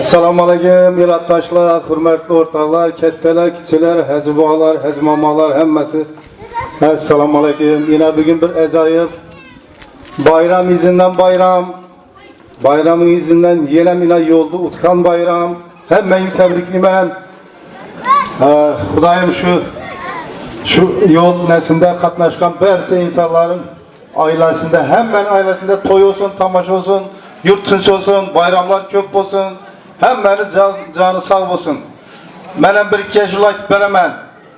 Assalamu alaikum yurttaşlar, hürmetli ortaklar, ketteler, kiçiler, hezbalar, hezmamalar, hemmesi. Assalamu alaikum. Yine bugün bir acayip bayram izinden bayram. Bayramın izinden yelem ile yoldu Utkan bayram. Hemmeyi tebrikliyim. Xudayım şu yol nesinde katlaşkan berse insanların ailesinde hemen ailesinde toy olsun, tamaşa olsun, yurt tinç olsun, bayramlar köp olsun. Hemen canı sağ olsun. Mənim bir keşulayt veremem.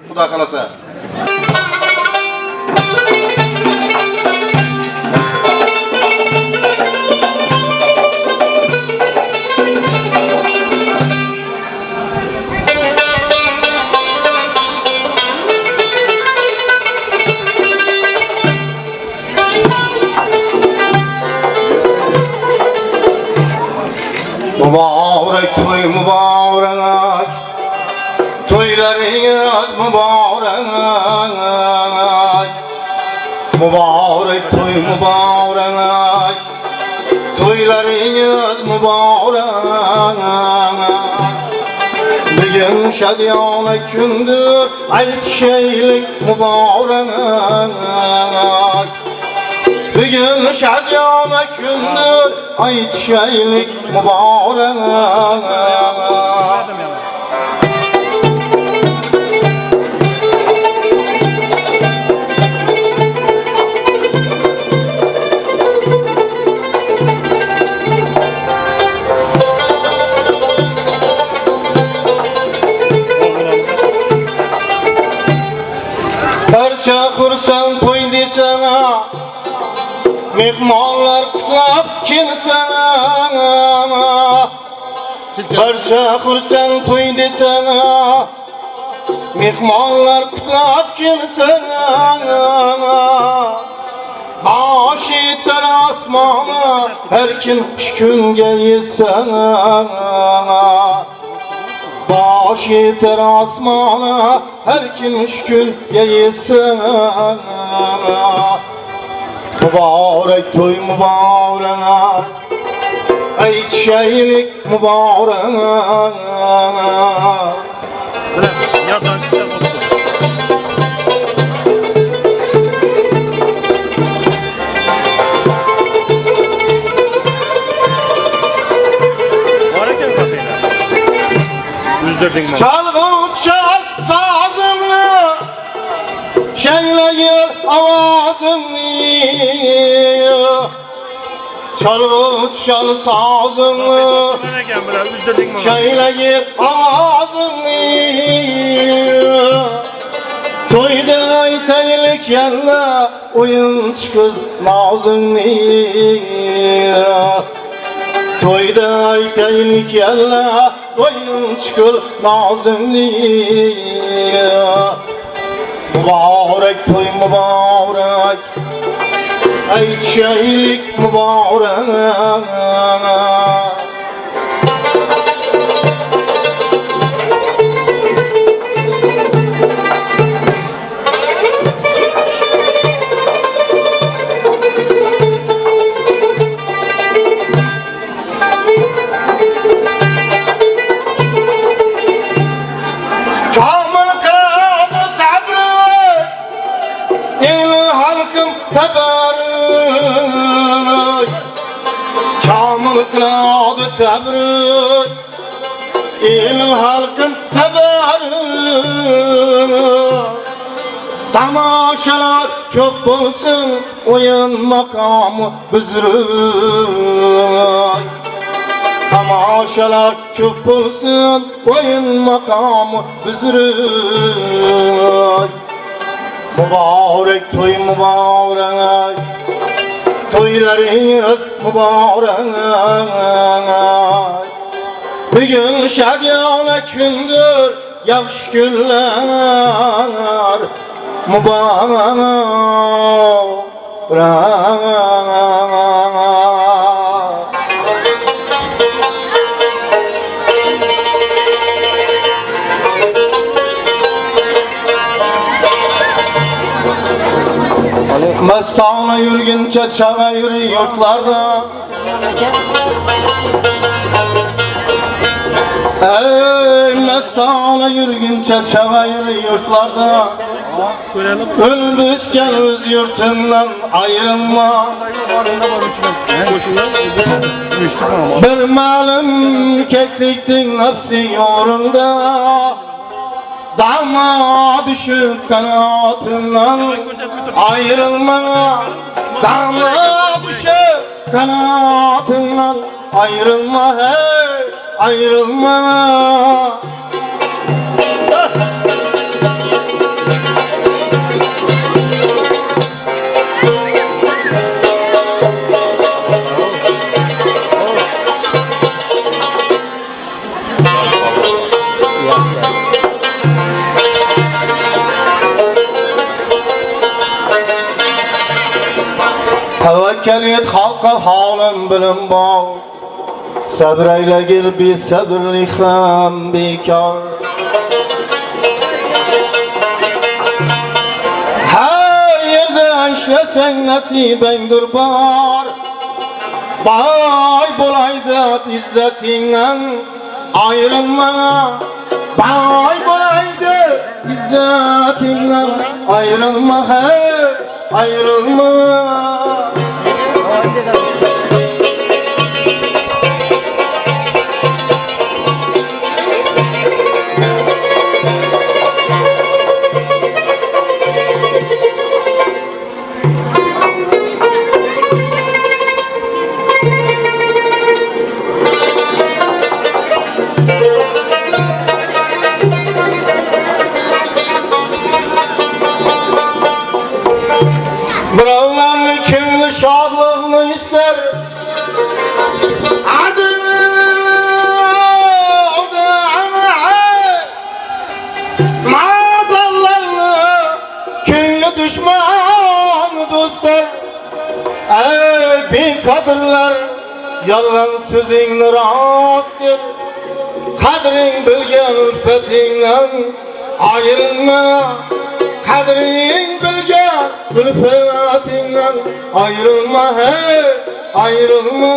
Bu da kalasa. Mübarek toy mübarek, toylarınız mübarek. Mübarek toy mübarek, toylarınız mübarek. Bugün şadiyane gündür, aytşeylik mübarek. Bugün şadiyane gündür, aytşeylik mübarek. Parça kursan toy desene, mehmanlar kutlap kimsene. Parça kursan toy desene, mehmanlar kutlap kimsene. Baş yeter asmana, her kim şükünge yesene. Baş yeter asmana, her kim şükünge yesene. Mübarek toy mübarek, aytşeylik mübarek. Çalgı çal sazımlı, şenleyir avazımlı. Çalgı çal sazımlı, şenleyir avazımlı. Toyda aytaylık yanla, oyunç kız nazımlı. Toyda aytaylık yanla, oyunç kız nazımlı. Mübarek toy mübarek, aytşeylik mübarek. Kamil kıladı tebrik, il halkın teberrük. Tamaşalar çok olsun, oyun makamı büzürük. Tamaşalar çok olsun, oyun makamı büzürük. Mübarek toy mübarek, toylarınız mübarek. Bugün şadiyane gündür, yaxşı günler mübarek. Mestana yürgünçe çare yürü yurtlarda, Ey mesane yürgünçe çevayır yurtlarda, ölmüşken öz yurtundan ayrılma. Bir malum kekliktin nefsi yorunda, dama düşüp kanatından ayrılma. Dama düşüp kanatından ayrılma, hey ayrılma. Tevekkül et halka halin bilim bağ, sabreyle gel bir sabırlı hem bekar. Her yerde işlesen nasibendir bar, bay bulaydı izzetinden ayrılma. Bay bulaydı izzetinden ayrılma, hey ayrılma. Birovlarning ko'ngli shodlikni ister, madallarni ko'ngli dushman do'stlar. Ey beqadrlar, yolg'on so'zingni rost deb, qadring bilgan ulfatingdan ayrılma. Kadrin bilgen ülfetinden ayrılma, hey ayrılma.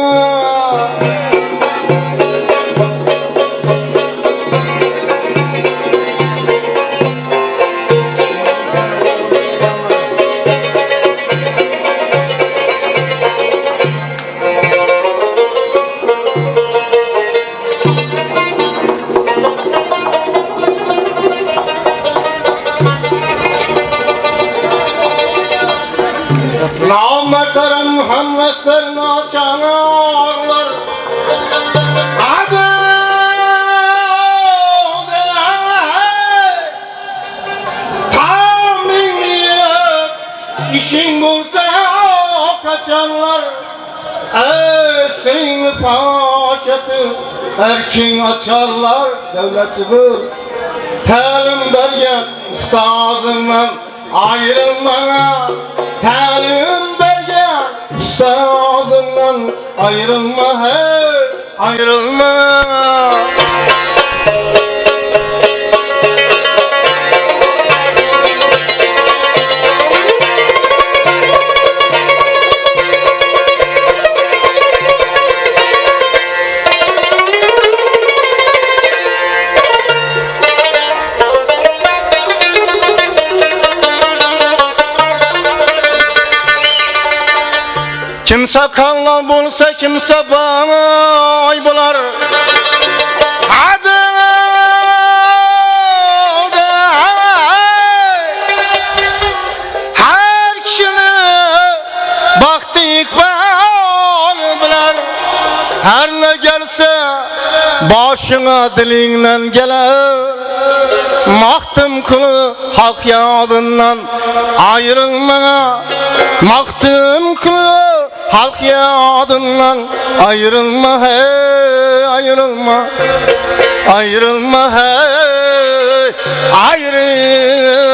Namakaran hamnesler naçanarlar, adı tahminliye işin bulsa kaçanlar. Ey senin paşatı erkin açarlar, devletçi bu talim bergen ustazından ayrılmana. Talim bergen ustazından ayrılma, hey ayrılma. Kimse kanlı bulsa kimse bay bular, adı da her kişini baktı ikbal biler. Her ne gelse başına dilinden gelir, maktım kılı hak yadından ayrılma. Maktım kılı halk yadından ayrılma, hey ayrılma. Ayrılma, hey ayrılma.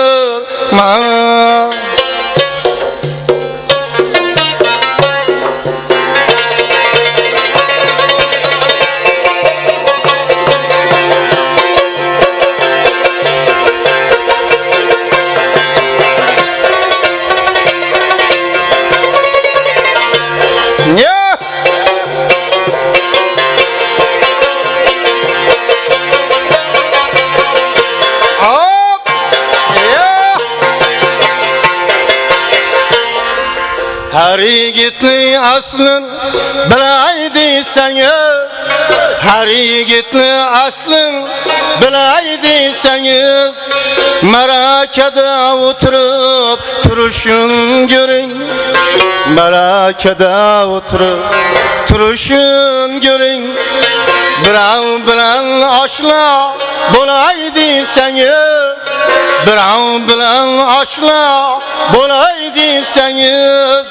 Her yiğitli aslın bilaydiyseniz, her yiğitli aslın bilaydiyseniz, Merakede oturup turuşun görün, Merakede oturup turuşun görün. Birov bilan oshna bo'laydisangiz, birov bilan oshna bo'laydisangiz,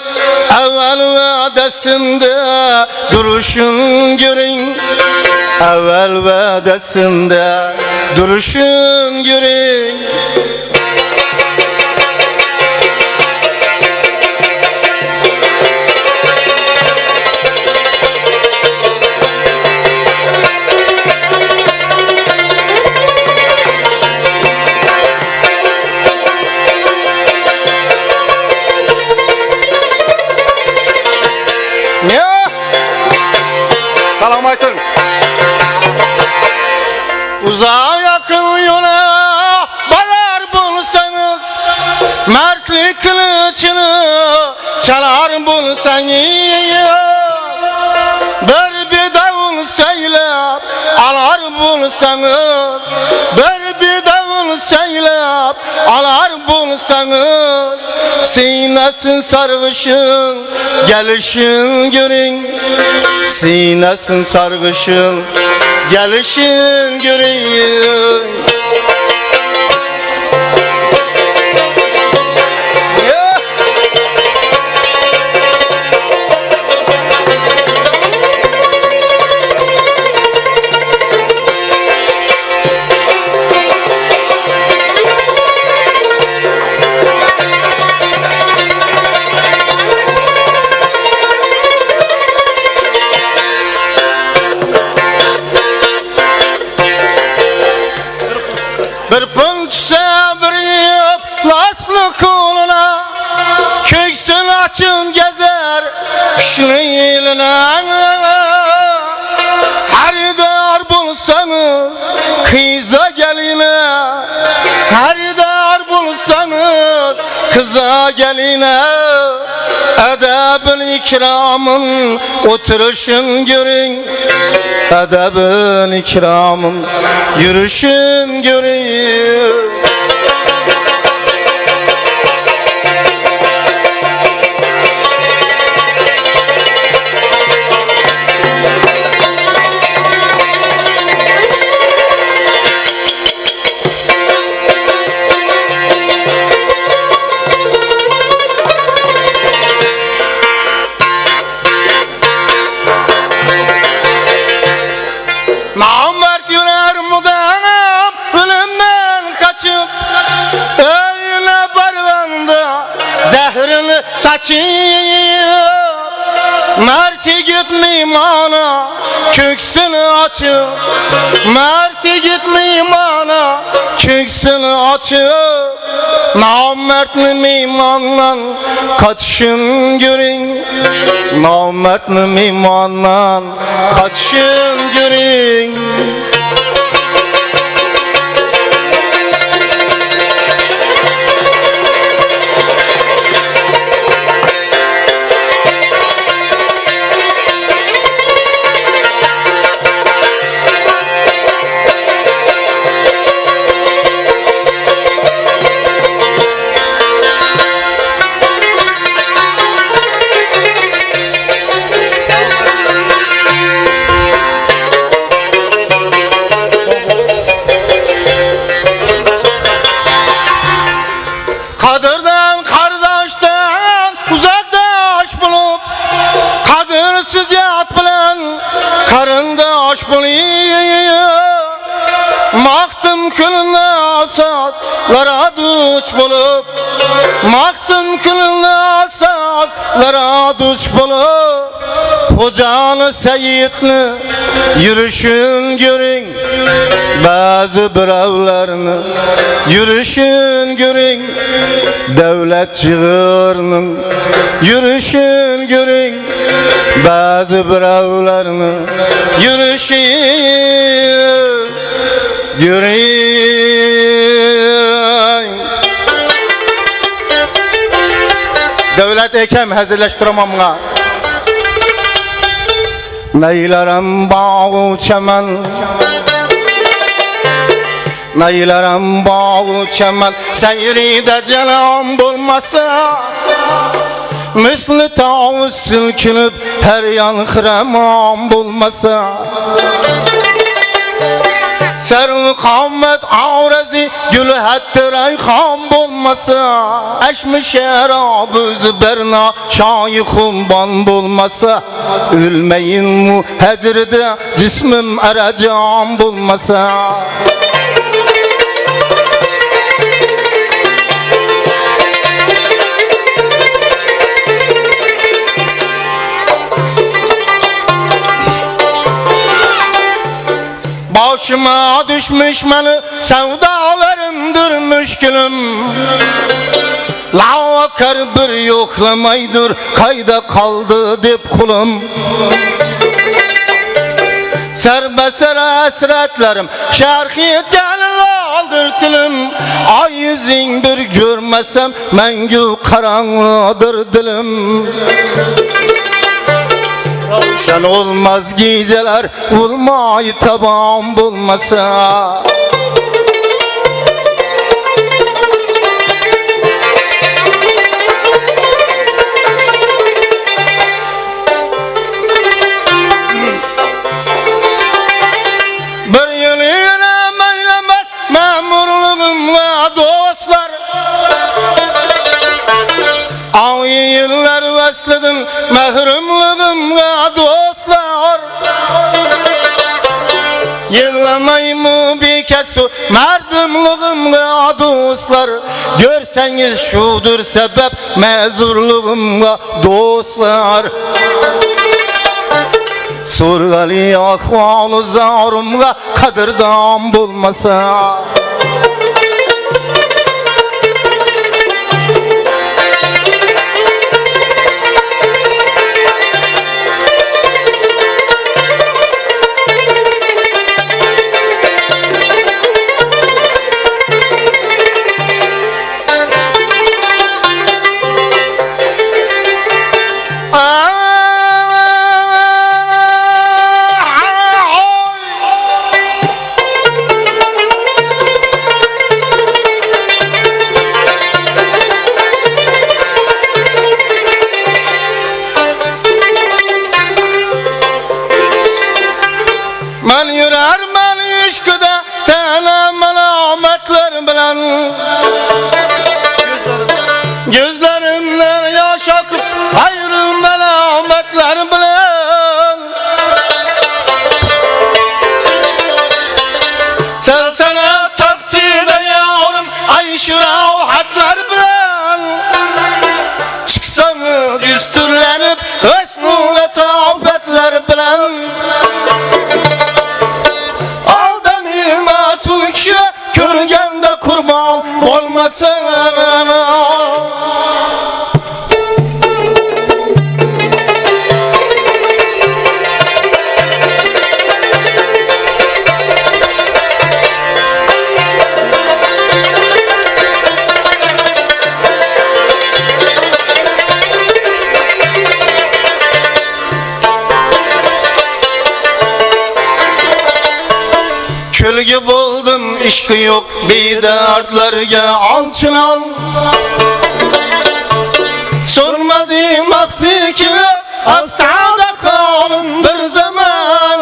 avval va'dasimda duruşun görün, avval va'dasimda duruşun görün. Salam aytın. Uzağa yakın yola balar bulsanız, mertlik kılıçını çalar bulsanız, bir davul söylep alar bulsanız, bir davul söylep alar bulsanız, sinesin sargışın gelişin görün, sinesin sargışın gelişin görün. Bir punçsa bir laslı kuluna, köksün açın gezer kışın iline. Her dar bulsanız kıza geline, her dar bulsanız kıza geline, edebin ikramın oturuşun görün, edebin ikramın yürüyüşün görün. Namert yürer mudanım ölümden kaçıp, öyle barvanda zehrini saçıp, merti gitmeyim ana köksünü açıp, merti gitmeyim ana köksünü açıp, namertli mimandan kaçışın görün, namertli mimandan kaçışın görün. Kadırdan kardeşten uzaktaş bulup, kadırsız yat bilen karındaş bulup, maktım külünde asaslara düş bulup, maktım külünde asaslara düş bulup, kocanı seyitli yürüyüşün görün, bazı birovlarını yürüyüşün görün, devlet çığırının yürüyüşün görün, bazı birovlarını yürüyüşün görün. Devlet Hasret ekem hazırlaştıramamga. Neylerim bağı çemen, neylerim bağı çemen, seyride celam bulmasa, misli tavus silkinip her yan xiremam bulmasa. Servi kamet avrezi gülü hattı rayhan bulmasa, eşmi şerabı berna şayıkhum ban bulmasa, ülmeyin mu hecride cismim eracam bulmasa. Başıma düşmüş beni sevdalarımdır müşkülüm. Lavakar bir yoklamaydır kayda kaldı dip kulum. Serbeser esretlerim şerhi aldır tilim. Ay yüzündür görmesem mengü karanlıdır dilim. Ravşan olmaz geceler bulmayı taban bulmasa. Bir yönüyle meylemez memurluğum ve dostlar. Ay yıllar vesledim mehrumluğum ve dostlar. Yığlamayı mı bir kesu merdumluğum ve dostlar. Görseniz şudur sebep mezurluğum ve dostlar. Surgali ahvalı zarım ve kadırdan bulmasa. Men yürer men işkide tene melametler bilen. Gözlerimden yaş akıp ayrı melametler bilen. Seltenet taftide yavrum ay şurahatlar bilen. Çıksanız üstürlenip esnule tafetler bilen. Körgende kurban olmasın. Külgü buldum işkı yok bir dertlerge alçılan. Sormadım akbi ki haftada kalın bir zaman.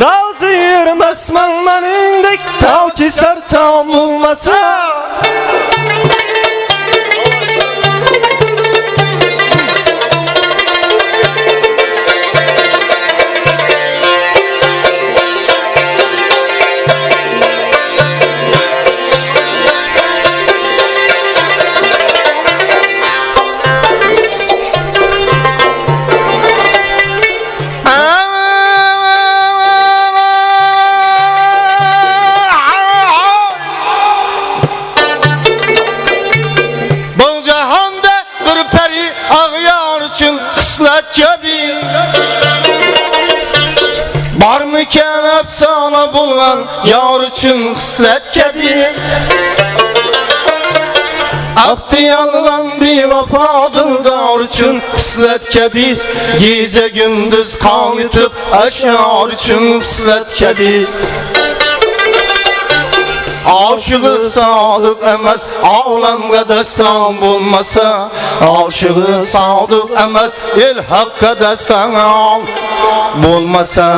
Razı yürümez menmenindek ta ki sersam olmasa. gibi barmiken efsane bulgan yar üçün xislet gibi Aktı yalgan bir vafadır dar üçün xislet gibi Gece gündüz kan yutup aşar üçün xislet gibi Aşığı sadık emez ağlamga destan bulmasa Aşığı sadık emez el hakka destan bulmasa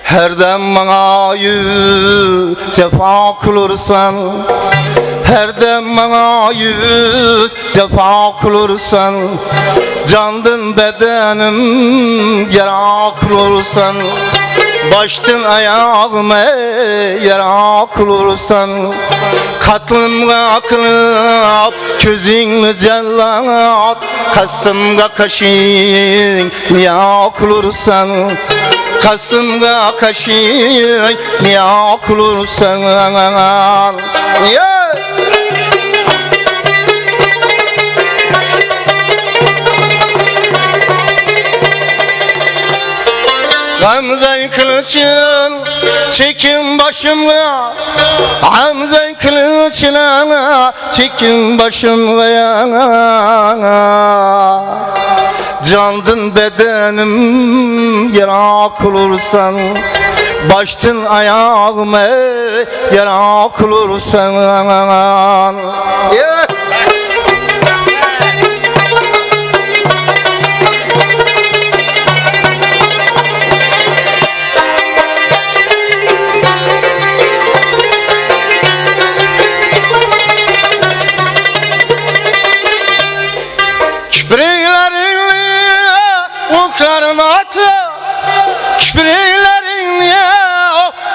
Her dem bana yüz cefa kılırsan Her dem bana yüz cefa kılırsan Candın bedenim yara kılırsan Baştın ayağıma yara kılırsan Katlımga kılıp közüngü cellat Kastımga kaşın ya kılırsan Kasımga kaşın ya kılırsan yeah. Gamze kılıçın çekin başımga Gamze kılıçına çekin başımga Candın bedenim yara kılırsan Baştın ayağıma yara kılırsan yeah.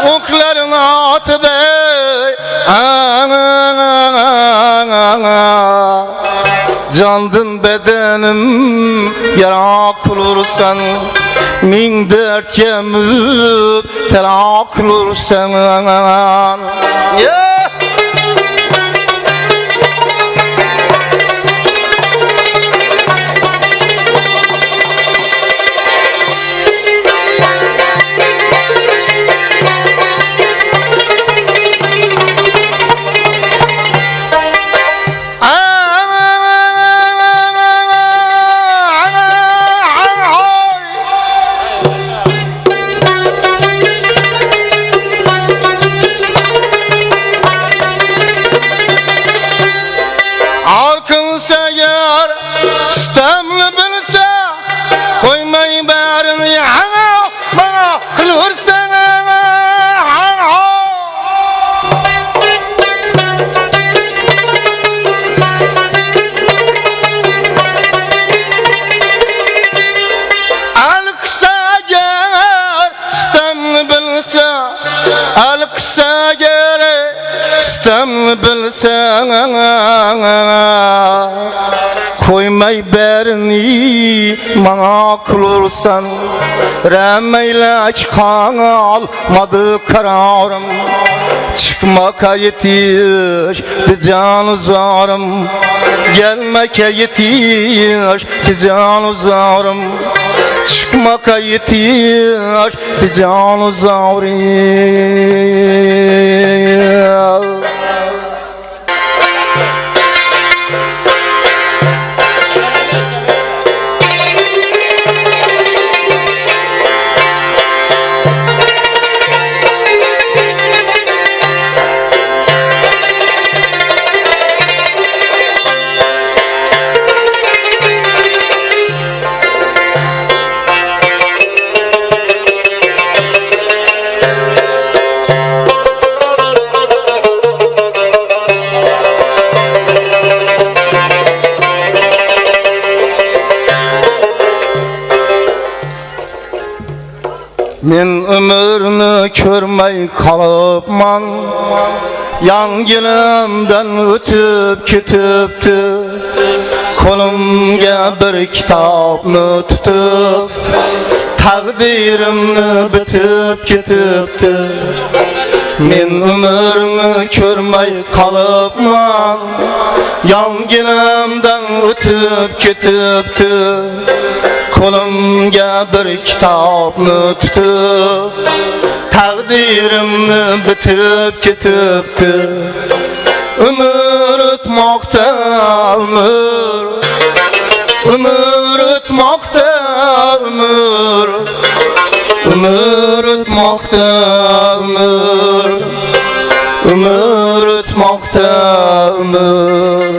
Oklarına atı bey Candın bedenim yara kılırsan Min dert kemüp tela kılırsan yeah. Bilsen koymay berini mana kılırsan Remeyle çıkan almadı kararım Çıkmaka yetişti can zarım Gelmeke yetişti can zarım Çıkmaka yetişti can zarım Men ömürünü körmey kalıpman Yangilimden ötüp ketipti Kolumga bir kitapni tutup Takdirimni bitib ketibdi. Men umrni ko'rmay qolibman. Yonginamdan o'tib ketibdi. Qo'limga bir kitobni tutib, taqdirimni bitib ketibdi. Umr o'tmoqda, umr o'tmoqda, umr o'tmoqda, umr o'tmoqda, umr.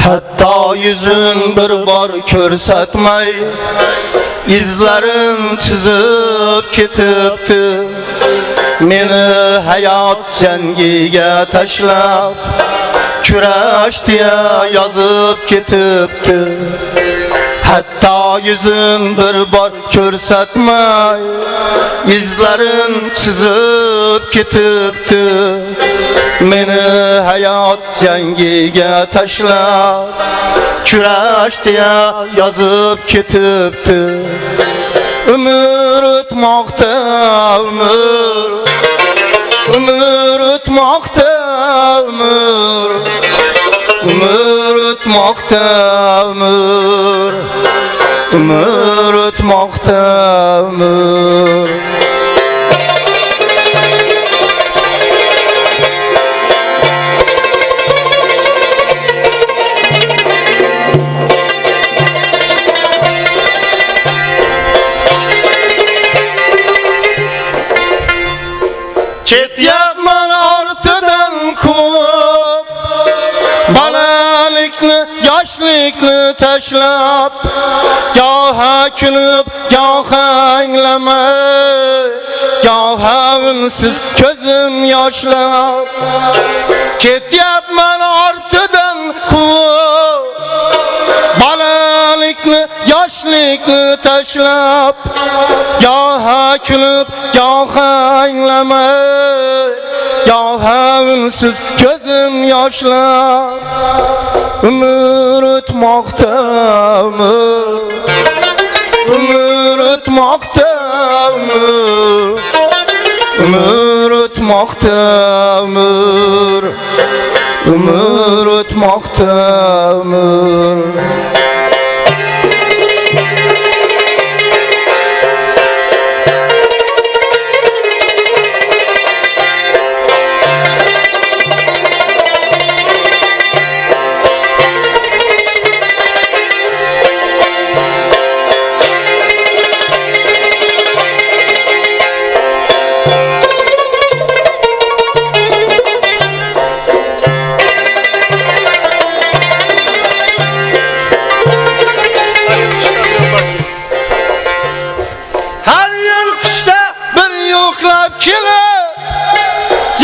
Hatta yüzün bir bor ko'rsatmay, izlarin chizib ketibdi. Meni hayot jangiga tashlab, kurash deya yozib ketibdi. Hatta yüzün bir bor ko'rsatmay, izlarin chizib ketibdi. Meni hayot jangiga tashlab, kurash deya yozib ketibdi. Umr o'tmoqda, umr, umr o'tmoqda, umr, umr o'tmoqda, umr, umr o'tmoqda, umr. Ketyapman ortidan quvib, bolalikni, yoshlikni tashlab, goha kulib, goha anglamay, goha unsiz ko'zim yoshlab. Ketyapman ortidan quvib, bolalikni, yoshlikni tashlab, goha kulib, goha anglamay, goha unsiz ko'zim yoshlab. Umr o'tmoqda, umr o'tmoqda, umr o'tmoqda, umr o'tmoqda, umr.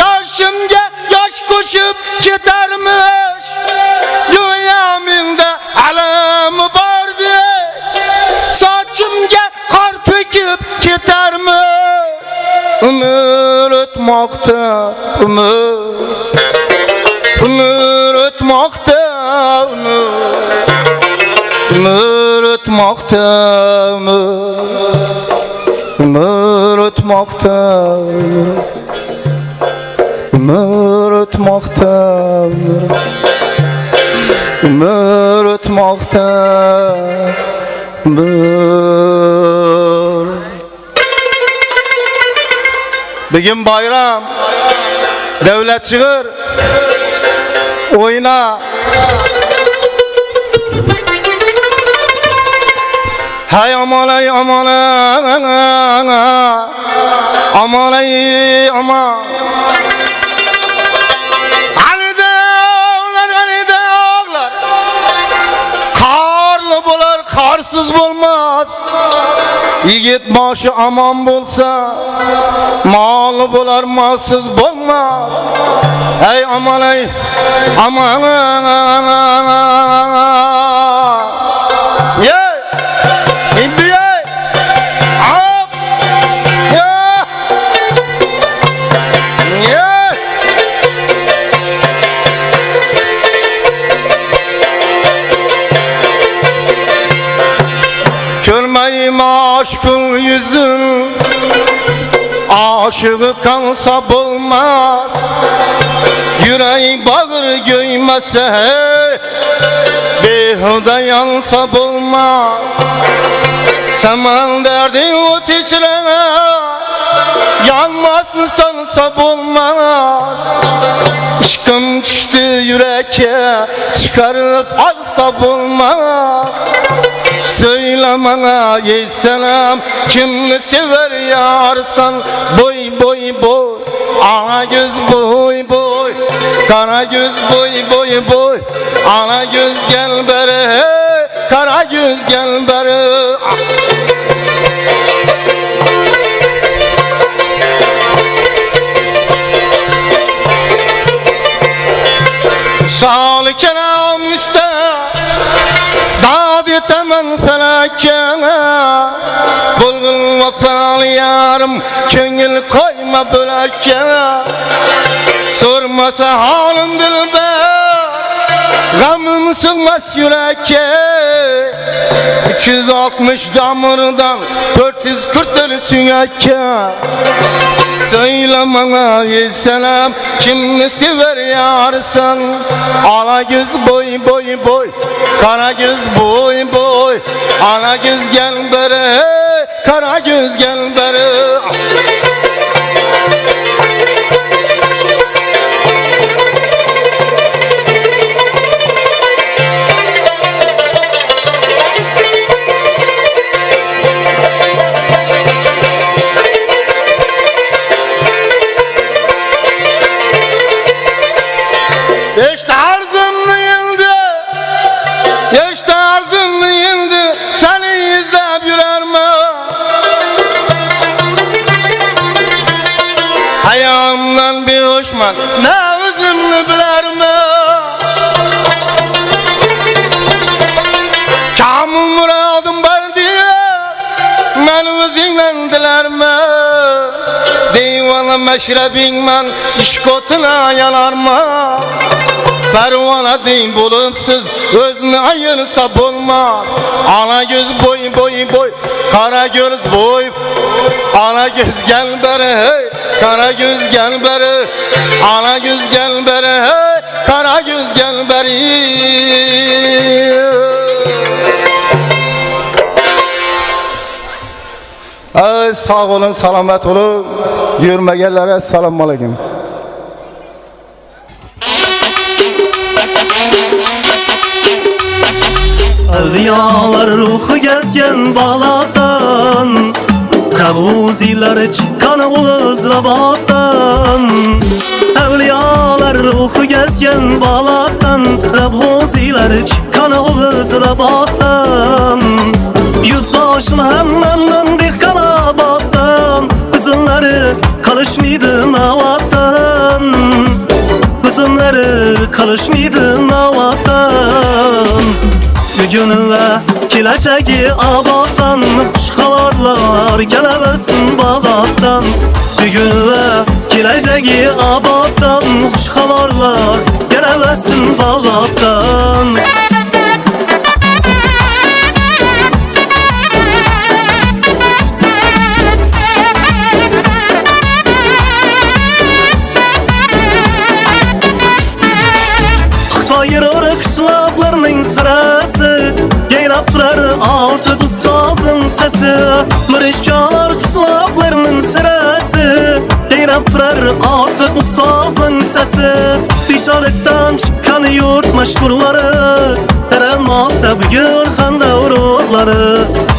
Yaşımga yosh qo'shib ketarmish, dunyominda alam bordi. Sochimga qor to'kib ketarmish. Umr o'tmoqda, umr, umr o'tmoqda, umr o'tmoqda, umr o'tmoqda, umr o'tmoqda, umr o'tmoqda, umr. Bugün bayram, devlet çıkır, oyna. Hay amalay, amalay, amalay, amalay. Karsız bulmaz. Yigit başı aman bulsa, malı bular malsız bulmaz. Ey aman ey, aman. Yeah. göreyim aşkın yüzün, aşığı kansa bulmaz. Yüreği bağır göymese, behuda yansa bulmaz. Semen derdi ot içrene, yanmasın sansa bulmaz. Aşkım düştü yüreğe, çıkarıp alsa bulmaz. Söyle bana ey selam, kimni sever yarsan? Boy boy boy, ana göz boy boy, kara göz boy boy boy, ana göz gel beri, kara göz gel beri. Sağlı kelam üstte, dağ temen felakene. Bulgul vafalı yarım, köngül koyma böleke. Sormasa halim dilber, gamım sığmaz yüreğe. 260 damırdan 440 süngeke. Söyle bana ey selam, kimni sever yarsan? Ala göz boy boy boy, kara göz boy boy, ana göz gel beri, kara göz gel beri. İşte arzum yıldı, işte arzum yıldı, seni izlep yürerme. Ayağımdan bir hoşman, ne üzümlü bilerme. Kamil muradım var diye, ben özünden dilerme. Divana meşrebin ben, işkotuna yanarma. Pervana değil bulumsuz, özünü ayırsa bulmaz. Ana göz boy boy boy, kara göz boy. Ana göz gel beri, hey, kara göz gel beri. Ana göz gel beri, hey, kara göz gel beri. Sağ olun, selamet olun. Yürümeyenlere selamun aleyküm. Evliyalar ruhu gezgen bağlardan, Kavuziler çıkan uluz rabattan. Evliyalar ruhu gezgen bağlardan, Kavuziler çıkan uluz rabattan. Yurttaşım hemmenden bir kalabattan, kızınları kalışmıydı navattan. Kızınları kalışmıydı navattan. Bugün ve kileceği abattan, kuş kavarlar gelemesin bağlattan. Bugün ve kileceği abattan, kuş kavarlar gelemesin bağlattan. Xitayır kışlaqlarının sırası, geylap durar artık ustazın sesi. Mırışkalar kışlaqlarının sırası, geylap durar artık ustazın sesi. Dışarıdan çıkan yurt meşgurları, Erelmak'ta bugün xanda urukları.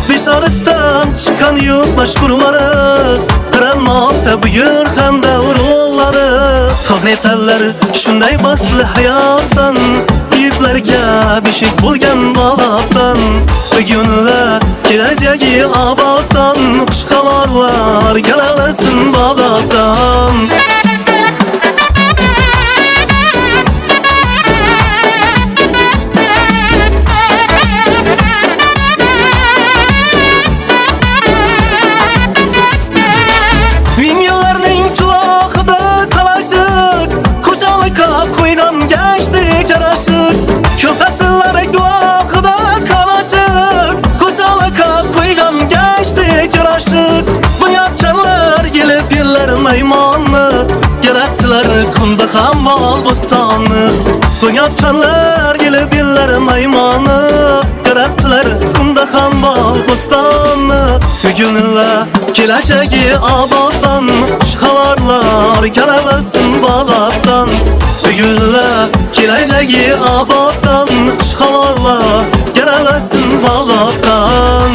Dışarıdan çıkan yurt meşgurları, Erelmak'ta bugün xanda urukları. Kahreteller şunday baslı hayattan, büyüklerge bir şey bulgan bağlattan. Bugün ve geleceği abattan, kuş kavarlar gelemesin bağlattan. Dünyalarının çulakıda kalaşık, Kocalıka kuydan geçtik yaraşık. Köpesiller duakıda kalaşık, Kocalıka kuydan kunda ham bol bo'stonni. Bunyotchanlar gelib diller maymoni, yaratdilar kunda ham bol bo'stonni. Buguni va kelajagi oboddan, xushxabarlar kelaversin bog'otdan. Buguni va kelajagi oboddan, xushxabarlar kelaversin bog'otdan.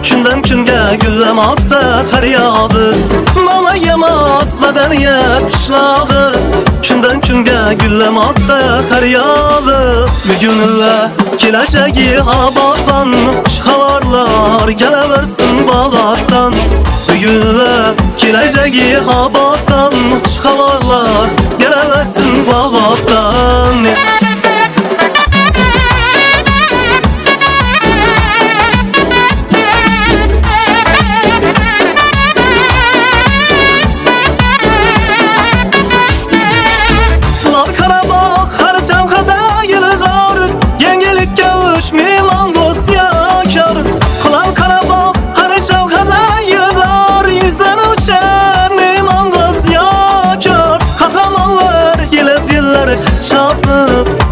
Kundan kunga gullanmoqda faryodi. Mama emas madaniyat qishlog'i, kundan kunga gullanmoqda faryodi. Buguni va kelajagi oboddan, xushxabarlar kelaversin bog'otdan. Buguni va kelajagi oboddan, xushxabarlar kelaversin bog'otdan.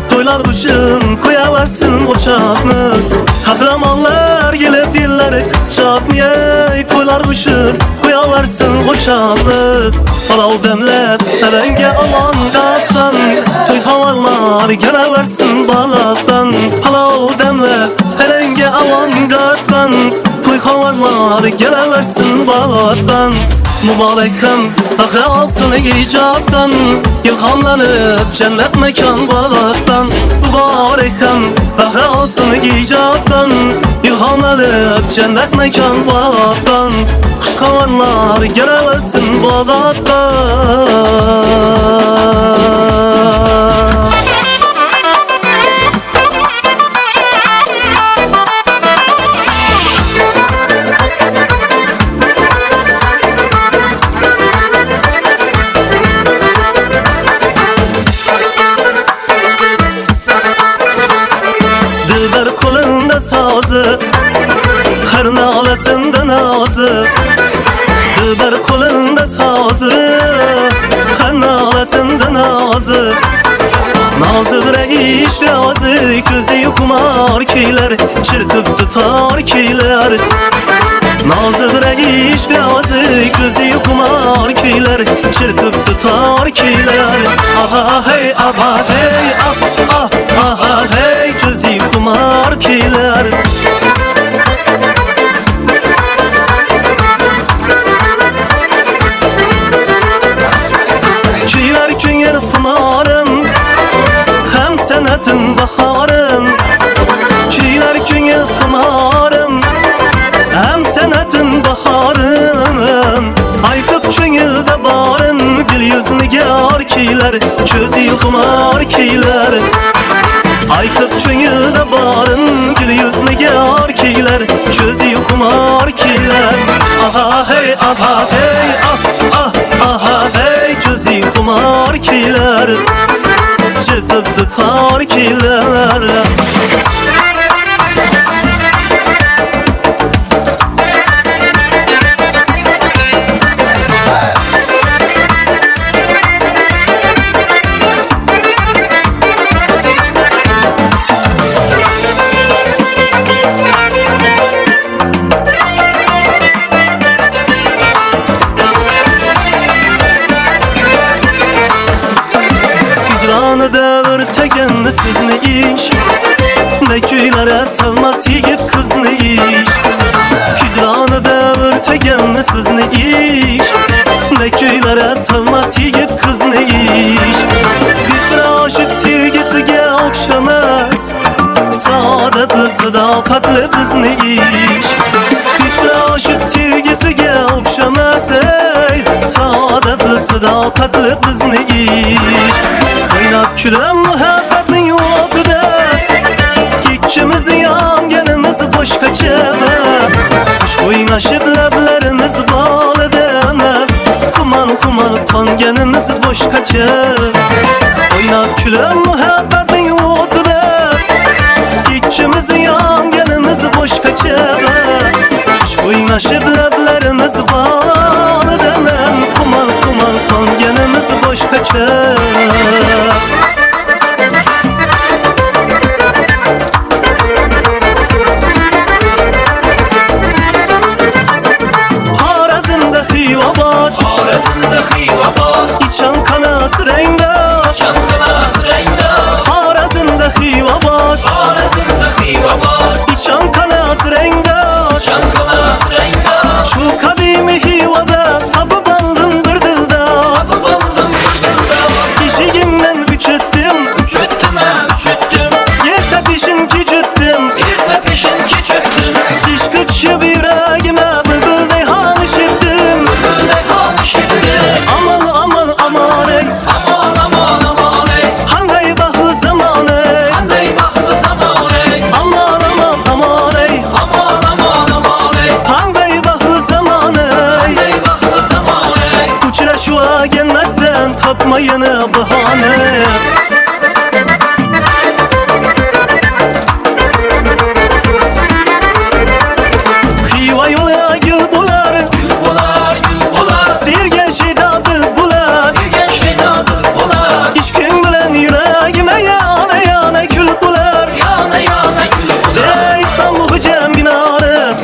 Toylar üçün koyavarsın uçakni. Kahramonlar gelib diller chopmay, toylar üçün koyavarsın uçakni. Palov demlab alanga aman qatdan, toy xabarlar kelaversin baloqdan. Palov demlab alanga aman qatdan, toy xabarlar kelaversin baloqdan. Mübarek hem bakı alsın icattan, ilhamlanıp cennet mekan balaktan. Mübarek hem bakı alsın icattan, ilhamlanıp cennet mekan balaktan. Xushxabarlar kelaversin bog'otdan. Sazı, karnı alasında nazı. Dilber kolunda sazı, karnı alasında nazı. Nazıdır iş gazı, gözü kumar keyler, çırtıp tutar keyler. Nazıdır iş gazı, gözü kumar keyler, çırtıp tutar keyler. Aha hey, aha hey, ah ah aha hey, gözü kumar keyler. Keyler künyer fumarım, hem senetin baharım. Keyler künyer fumarım, hem senetin baharım. Aytıp çöngülde barın, gül yüzünü gör keyler, gözü kumar keyler. Aytıp çöngülde barın, gül yüzünü gör keyler, gözü kumar keyler. Aha hey, aha hey, ah ah aha hey, gözü kumar keyler, çırtıp tutar keyler. Devir tegenni sizni iş, ne köylere salmaz yigit kızını iş. Hicranı devir tegenni sizni iş, ne köylere salmaz yigit kızını iş. Hiç bir aşık sevgisiga okşamaz, saadetli sadakatli bizni iş. Hiç bir aşık sevgisiga okşamaz, saadetli Sadaqlı sadaqatlı bizni iş Qaynab kulan muhabbatning o'tida İkimiz yanganimiz boshqacha Xush o'ynashib lablarimiz boladan Xuman qonganimiz boshqacha O'ynab kulan muhabbatning o'tida İkimiz yanganimiz boshqacha Xush o'ynashib lablarimiz boladan Xuman qonganimiz boshqacha Çankana sırayında Harazmda Xivabad Çankana sırayında Şu kadimi Xivada Tapıp aldım bir dilda İşigimden üçüttüm Yerdə peşin küçüttüm İşkı düşüb yüreğime Bülbülday han işittim Aman ey Handay baxlı zaman ey Aman ey Handay baxlı zaman ey Uçraşuğa gelmezden tapmayını bahane Xiva yola gül bular Sirgen şidadı bular İşkin bilen yüreğime yana kül bular Ey İstanbul cem binarı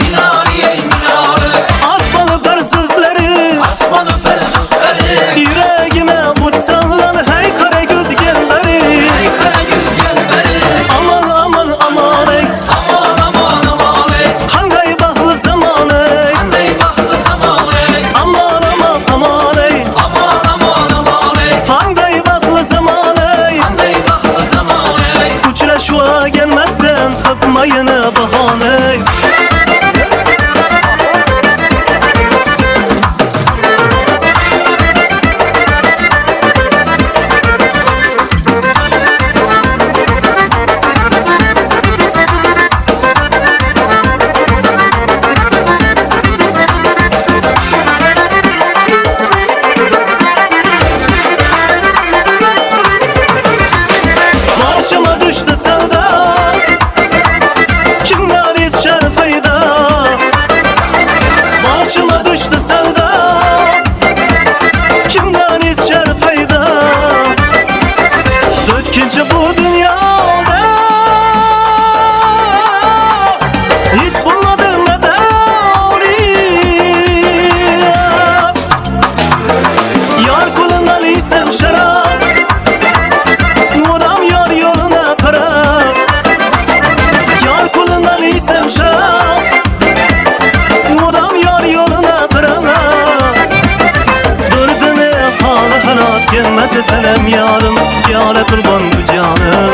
Asmalı persizleri Yüreğime butsallan hey kara göz gelleri Aman ey Handay baxlı zaman ey Aman ey Handay baxlı zaman ey Uçraşuğa gelmezden tapmayını bahane Başıma düştü sevda Kimler iz şerfeyda Başıma düştü sevda Kimler iz şerfeyda Dötkünce bu dünyada Hiç bulmadım medari Yar kulundan isem şarap Odam yar yoluna kara Yar kulundan isem şarap Odam yar yoluna kara Dırdını halı hanat gelmezse senem yarım Yara kurban bu canım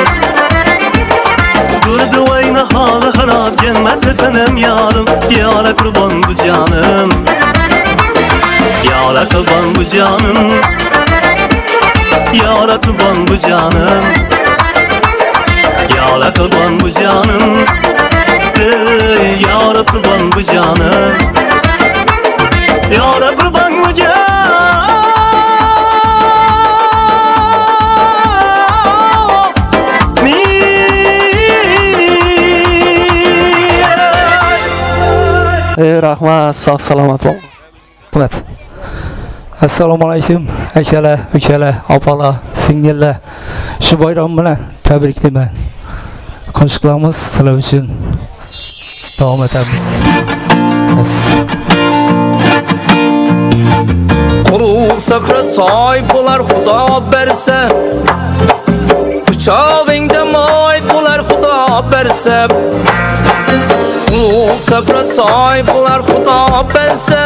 Durdu vayna halı hanat gelmezse senem yarım Yara kurban bu canım Yara kurban bu canım Yara kurban bu canım Yara kurban bu canım Yara kurban bu canım Yara kurban bu canım Rahmat, sağ salamat ol. Evet. Assalomu alaykum, akalar, ukalar, opalar, singillar. Shu bayram bilan tabriklayman. Qo'shiqlarimiz sizlar uchun davom etamiz. Quruq sahra soy bo'lar Xudo bersa Uchoqingda moy bo'lar Xudo bersa Quruq sahra soy bo'lar Xudo bersa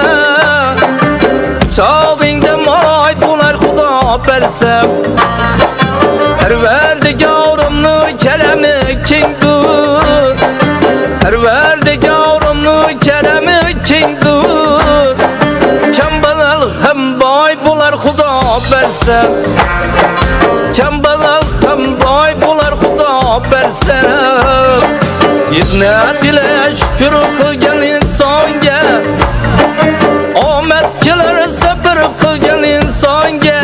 Uchoqingda moy bo'lar Xudo bersa Parvardigorimni kalami kengdur Parvardigorimni kalami kengdur Kambag'al ham boy bo'lar berse Kambag'al ham boy bo'lar Xudo berse Yerni dila shukr qilgan insonga omad kelar sabr qilgan insonga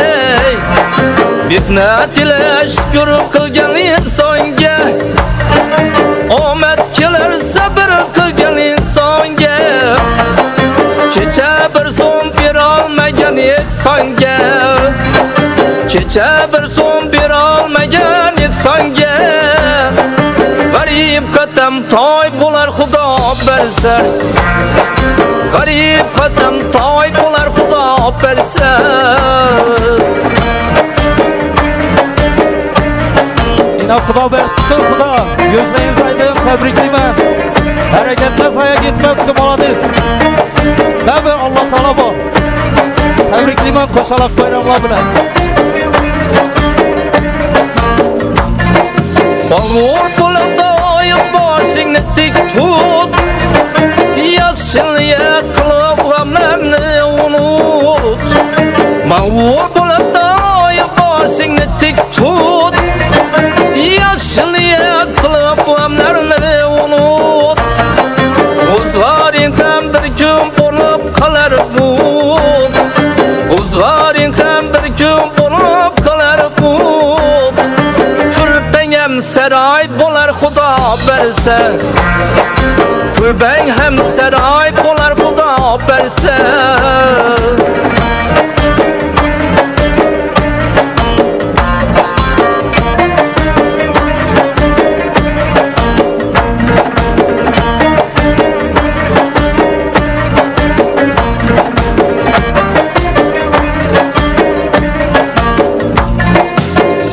Mehnat ila shukr qilgan insonga omad kelar sabr qilgan insonga Kecha bir so'm bera olmagan eksonga Kecha bir so'm bera olmagan eksonga G'arib qadam toy bo'lar Xudo bersa G'arib qadam toy bo'lar Xudo bersa Yine Xudo berdi, Xudo. Gözleriniz aydın, tebriklayman. Hareketler saya gitmebdi, молодец. Ne bir Allah Teala bu. Tebriklayman koşalak bayramlar bilen. Balvur bulutayım başını dik tut Yaşlıya kılıp gamlarını unut Balvur bulutayım başını dik tut Yaşlıya kılıp gamlarını unut Uzların hem bir gün bulup kalar but Uzların hem bir gün bulup kalar but Hem saray bo'lar Xudo bersa Türben hem saray bo'lar Xudo bersa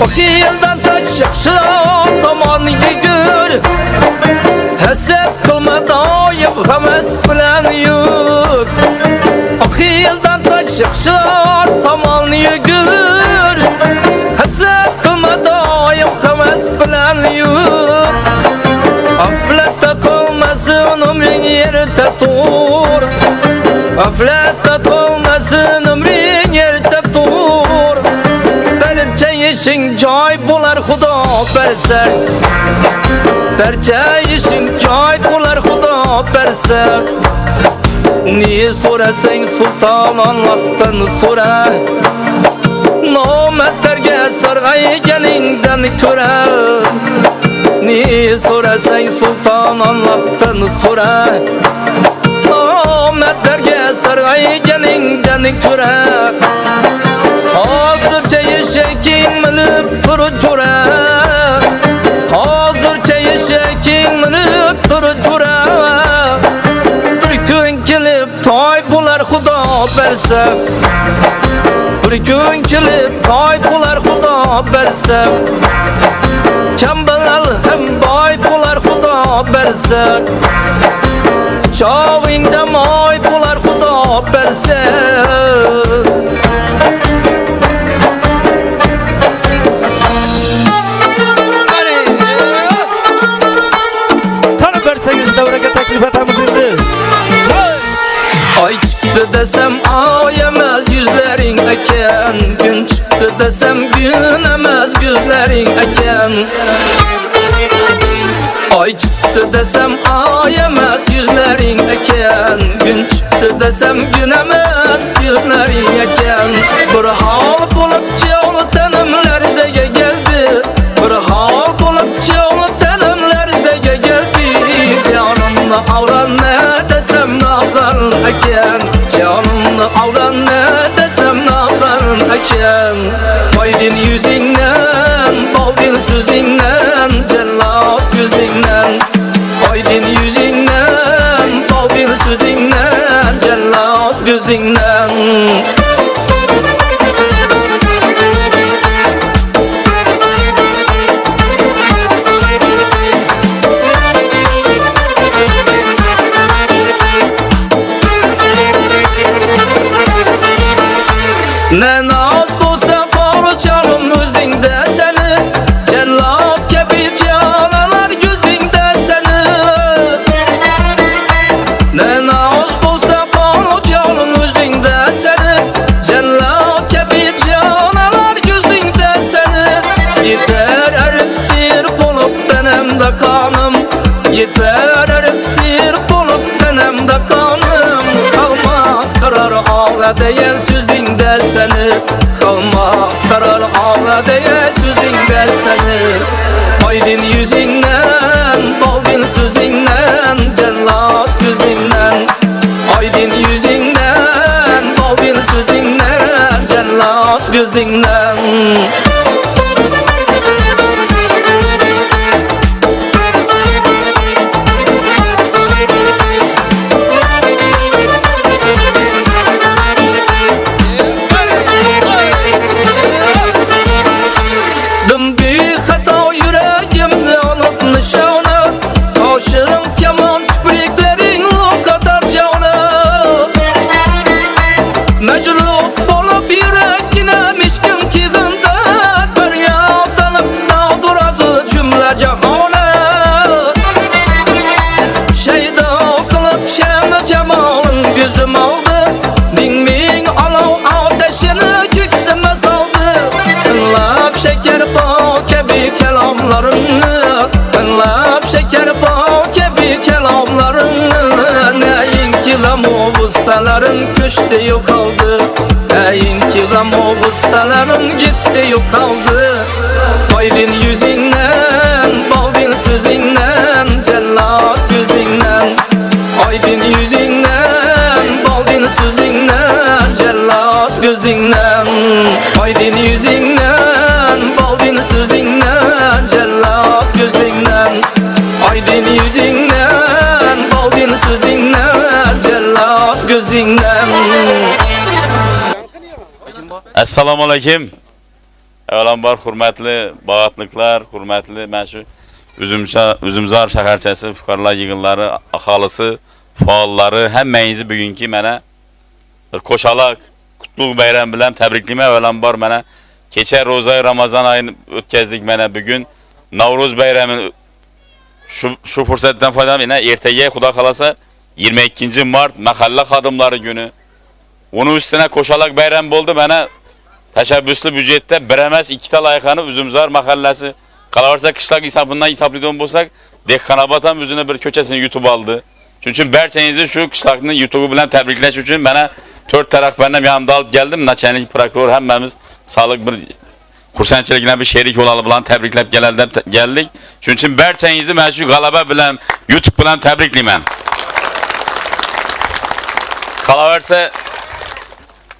Bakiyeldan taşıkçılar tamam yigir Hesap kılma dayıp hemes bilen yür Bakiyeldan taşıkçılar tamam yigir Hesap kılma dayıp hemes bilen yür Aflette kalmasın ömrün yerde dur Aflette kalmasın ömrün yerde dur Berçe işin joy bo'lar Xudo bersa Berçe işin joy bo'lar Xudo bersa Ne so'rasang sulton Allohdan so'ra Nomatlarga sarg'ayganingdan ko'ra Ne so'rasang sulton Allohdan so'ra Nomatlarga sarg'ayganingdan ko'ra Hozircha yashaking minib tur jura Hozircha yashaking minib tur jura Bir kun kelib toy bo'lar Xudo bersa Bir kun kelib toy bo'lar Xudo bersa Kambag'al ham boy bo'lar Xudo bersa Chovingda moy bo'lar Xudo bersa Ay çıktı desem ay emez yüzlerin eken Gün çıktı desem gün emez gözlerin eken Ay çıktı desem ay emez yüzlerin eken Gün çıktı desem gün emez gözlerin eken Bir hal bulup çağlı tanımlar zege geldi Bir hal bulup çağlı tanımlar zege geldi Canımla avran ne desem nazların eken Canımla avran ne desem nazların eken Baydin yüzünden, baldin sözünden Cellat gözünden Baydin yüzünden, baldin sözünden Cellat gözünden Ne naz bulsa bağlı canım özünde seni Cellat gibi canalar gözünde seni Ne naz bulsa bağlı canım özünde deyen sözünde seni kalmaz karar ağla deyen sözünde seni aydın yüzünden baldın sözünden cellat gözünden aydın yüzünden baldın sözünden cellat gözünden Aşığım keman tüpürüklerin o kadar canı Mecluf olup yürekine mişkim ki gındet Feryat sanıp dağduradı cümle cehane Şeyda kılıp şemli cemalın gözüm aldı Bin bin alav ateşini küksüme saldı Tınlap şeker bağ kebi kelamlarını Tınlap şeker bağ Gussaların köşte yok kaldı Eyinki gamo gussaların gitti yok kaldı Aydın yüzünden, baldın sözünden Cellat gözünden Aydın yüzünden, baldın sözünden Cellat gözünden Aydın yüzünden, baldın sözünden Cellat gözünden Aydın yüzünden, baldın sözünden Cellat gözünden Assalomu alaykum. Avvalambor hurmatli bag'atliklar, hurmatli mana shu Uzumzor shaharchasi fuqarolar yig'inlari aholisi, faollari hammangizni bugungi mana bir qo'shaloq qutlug' bayram bilan tabriklayman. Avvalambor mana kecha ro'za Ramazon oyini o'tkazdik, mana bugun Navro'z bayrami shu fursatdan foydalanib, ertaga Xudo xolasa 22 mart mahalla xodimlari kuni. Onun üstüne qo'shaloq bayram bo'ldi. Mana tashabbusli byudjetda bir emas, ikkita loyihani Uzumzor mahallasi qalaversa qishloq hisobidan hisoblaydigan bo'lsak, Dehqonobod ham o'zini bir ko'chasini yutib oldi. Shuning uchun barchangizni shu qishloqni yutugi bilan tabriklash uchun mana 4 tarafdan ham yanımda olib keldim. Nachalnik, prokuror hammamiz sog'liq bir xursandchilik bilan bir sherik bo'lib bilan tabriklab keldik. Shuning uchun barchangizni mana shu g'alaba bilan, yutuq bilan tabriklayman. Qalaversa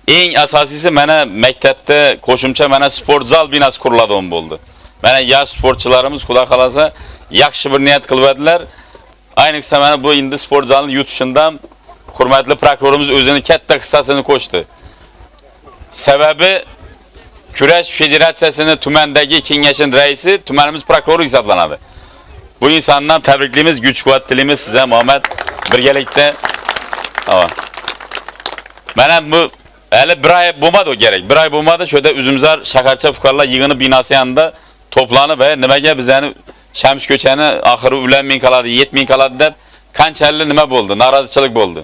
eng asosiysi mana maktabda qo'shimcha mana sport zal binosi quriladigan bo'ldi. Mana yosh sportchilarimiz xudo xolasa yaxshi bir niyat qilibdilar. Ayniqsa mana bu endi sport zalini yutishindan hurmatli prokurorimiz o'zini katta hissasini qo'shdi. Sababi Kurash Federatsiyasining tumandagi kengashining raisi tumanimiz prokurori hisoblanadi. Bu insondan tabriklaymiz, kuch-quvvat tilaymiz sizga omad birgalikda. Mana bu hali bir ay bo'lmadi o kerak. Bir ay bo'lmadi, şurada Uzumzor shaharcha fuqarolar yig'ini binosi yanında to'planib, nimaga bizani Shams ko'chani oxiri ulanmay qoladi, yetmay qoladi deb qanchalik nima bo'ldi, norozichilik bo'ldi.